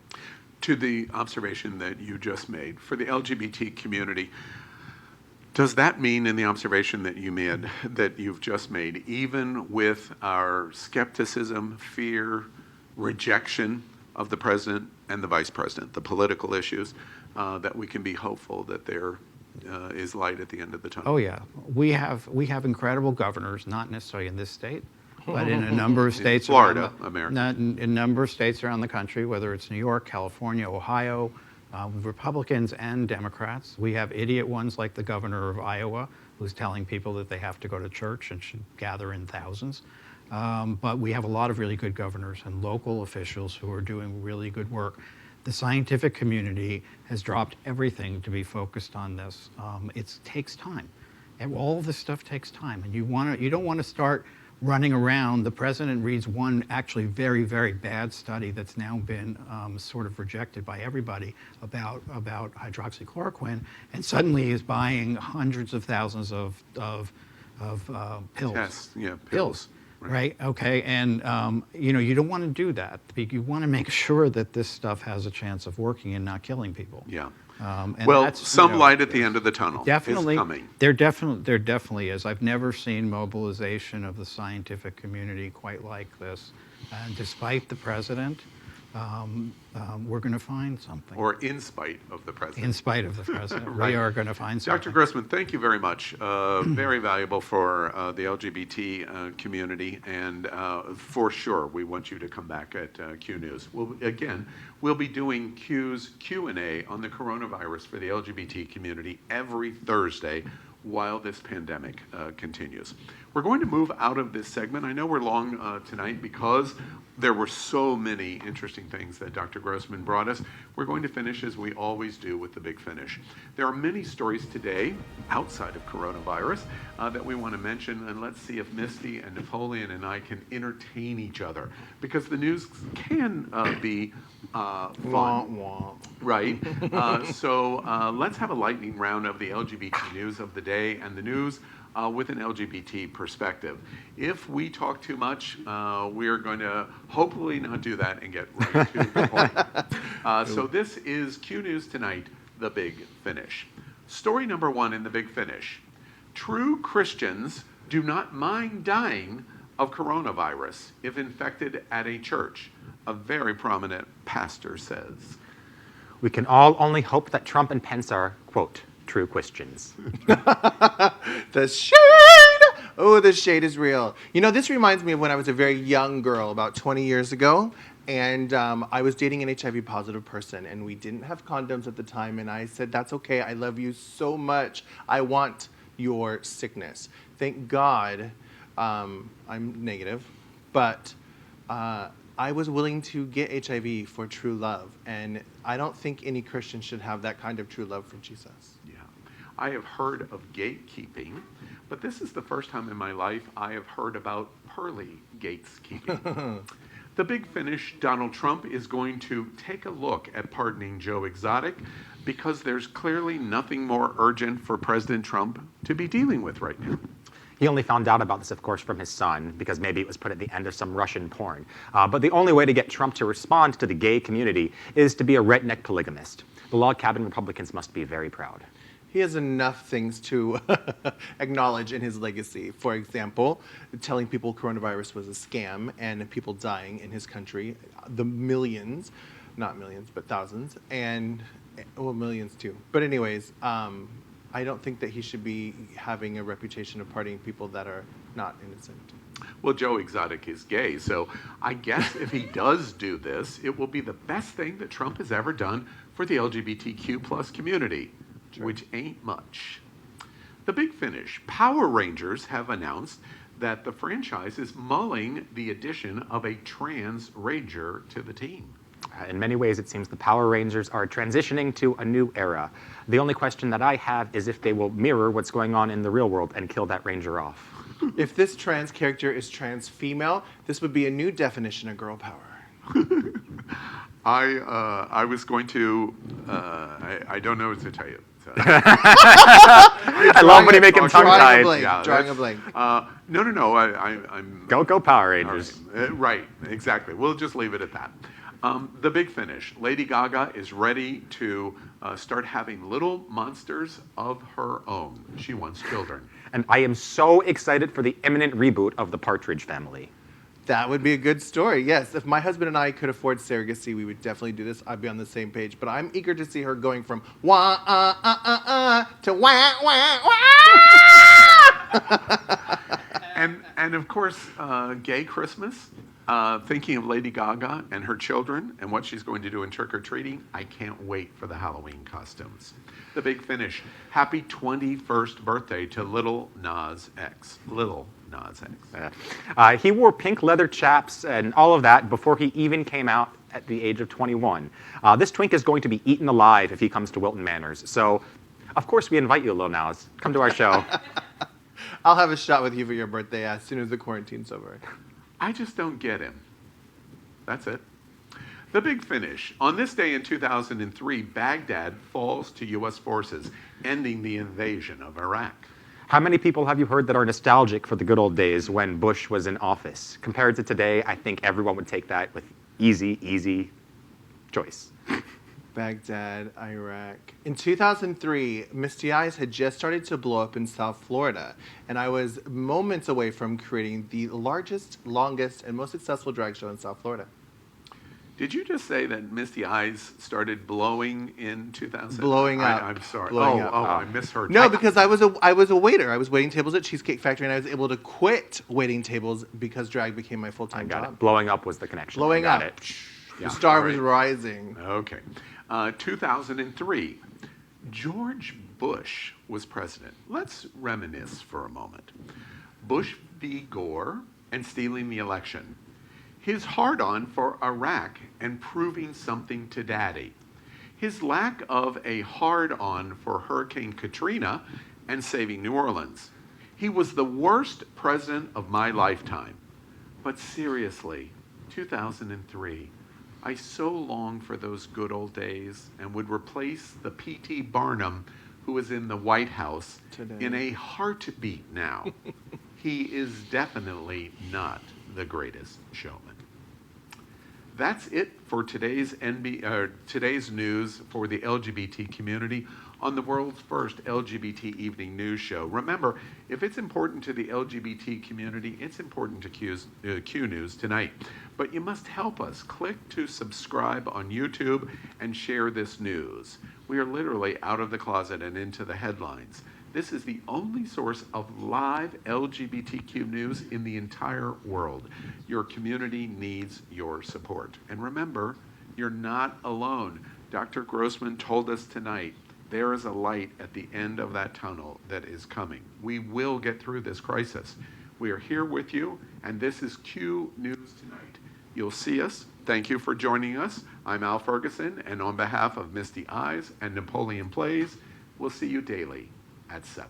To the observation that you just made, for the LGBT community, does that mean, in the observation that you've just made, even with our skepticism, fear, rejection of the president and the vice president, the political issues, that we can be hopeful that there is light at the end of the tunnel? Oh yeah, we have incredible governors, not necessarily in this state, but in a number of states. Florida, America. In a number of states around the country, whether it's New York, California, Ohio, Republicans and Democrats. We have idiot ones like the governor of Iowa, who's telling people that they have to go to church and should gather in thousands. But we have a lot of really good governors and local officials who are doing really good work. The scientific community has dropped everything to be focused on this. It takes time. And all of this stuff takes time. And you don't want to start running around. The president reads one actually very, very bad study that's now been sort of rejected by everybody about hydroxychloroquine, and suddenly is buying hundreds of thousands of pills. Tests, pills. Right. Okay. And you don't want to do that. You want to make sure that this stuff has a chance of working and not killing people. Yeah. And well, some light at the end of the tunnel definitely is coming. There definitely is. I've never seen mobilization of the scientific community quite like this. And despite the president, we're going to find something. Or in spite of the president. In spite of the president, right. We are going to find something. Dr. Grossman, thank you very much. Very valuable for the LGBT community, and for sure, we want you to come back at Q News. We'll be doing Q's Q&A on the coronavirus for the LGBT community every Thursday while this pandemic continues. We're going to move out of this segment. I know we're long tonight because there were so many interesting things that Dr. Grossman brought us. We're going to finish, as we always do, with the big finish. There are many stories today outside of coronavirus that we want to mention, and let's see if Misty and Napoleon and I can entertain each other, because the news can be fun. Right. So let's have a lightning round of the LGBT news of the day and the news with an LGBT perspective. If we talk too much, we're going to hopefully not do that and get right to the point. So this is Q News Tonight, The Big Finish. Story number 1 in The Big Finish. True Christians do not mind dying of coronavirus if infected at a church, a very prominent pastor says. We can all only hope that Trump and Pence are, quote, true Christians. The shade! Oh, the shade is real. You know, this reminds me of when I was a very young girl, about 20 years ago, and I was dating an HIV-positive person, and we didn't have condoms at the time, and I said, that's okay, I love you so much. I want your sickness. Thank God I'm negative, but I was willing to get HIV for true love, and I don't think any Christian should have that kind of true love for Jesus. Yeah. I have heard of gatekeeping, but this is the first time in my life I have heard about pearly gatekeeping. The Big Finish, Donald Trump is going to take a look at pardoning Joe Exotic because there's clearly nothing more urgent for President Trump to be dealing with right now. He only found out about this, of course, from his son, because maybe it was put at the end of some Russian porn. But the only way to get Trump to respond to the gay community is to be a redneck polygamist. The log cabin Republicans must be very proud. He has enough things to acknowledge in his legacy. For example, telling people coronavirus was a scam and people dying in his country, the millions, not millions, but thousands, and, well, millions too. But anyways, I don't think that he should be having a reputation of pardoning people that are not innocent. Well, Joe Exotic is gay, so I guess if he does do this, it will be the best thing that Trump has ever done for the LGBTQ plus community, which ain't much. The Big Finish. Power Rangers have announced that the franchise is mulling the addition of a trans ranger to the team. In many ways, it seems the Power Rangers are transitioning to a new era. The only question that I have is if they will mirror what's going on in the real world and kill that ranger off. If this trans character is trans female, this would be a new definition of girl power. I was going to, I don't know what to tell you. So. I love when you make him tongue-tied. Drawing a blank. No. I'm Go Power Rangers. Right, exactly. We'll just leave it at that. The Big Finish. Lady Gaga is ready to start having little monsters of her own. She wants children. And I am so excited for the imminent reboot of the Partridge Family. That would be a good story, yes. If my husband and I could afford surrogacy, we would definitely do this. I'd be on the same page. But I'm eager to see her going from wah to wah wah wah. And of course, Gay Christmas. Thinking of Lady Gaga and her children and what she's going to do in trick-or-treating, I can't wait for the Halloween costumes. The Big Finish. Happy 21st birthday to Little Nas X. Little Nas X. He wore pink leather chaps and all of that before he even came out at the age of 21. This twink is going to be eaten alive if he comes to Wilton Manors. So, of course, we invite you, Lil Nas. Come to our show. I'll have a shot with you for your birthday as soon as the quarantine's over. I just don't get him. That's it. The Big Finish. On this day in 2003, Baghdad falls to U.S. forces, ending the invasion of Iraq. How many people have you heard that are nostalgic for the good old days when Bush was in office? Compared to today, I think everyone would take that with easy choice. Baghdad, Iraq. In 2003, Misty Eyes had just started to blow up in South Florida, and I was moments away from creating the largest, longest, and most successful drag show in South Florida. Did you just say that Misty Eyes started blowing in 2000? Blowing up. I'm sorry. Blowing up. I misheard. No, because I was a waiter. I was waiting tables at Cheesecake Factory, and I was able to quit waiting tables because drag became my full-time job. It. Blowing up was the connection. Blowing up. It. The star was rising. Okay. 2003, George Bush was president. Let's reminisce for a moment. Bush v. Gore and stealing the election. His hard-on for Iraq and proving something to Daddy. His lack of a hard-on for Hurricane Katrina and saving New Orleans. He was the worst president of my lifetime. But seriously, 2003, I so long for those good old days and would replace the P.T. Barnum who is in the White House today in a heartbeat now. He is definitely not the greatest showman. That's it for today's today's news for the LGBT community on the world's first LGBT evening news show. Remember, if it's important to the LGBT community, it's important to Q News tonight. But you must help us. Click to subscribe on YouTube and share this news. We are literally out of the closet and into the headlines. This is the only source of live LGBTQ news in the entire world. Your community needs your support. And remember, you're not alone. Dr. Grossman told us tonight, there is a light at the end of that tunnel that is coming. We will get through this crisis. We are here with you, and this is Q News Tonight. You'll see us. Thank you for joining us. I'm Al Ferguson, and on behalf of Misty Eyes and Napoleon Plays, we'll see you daily at 7.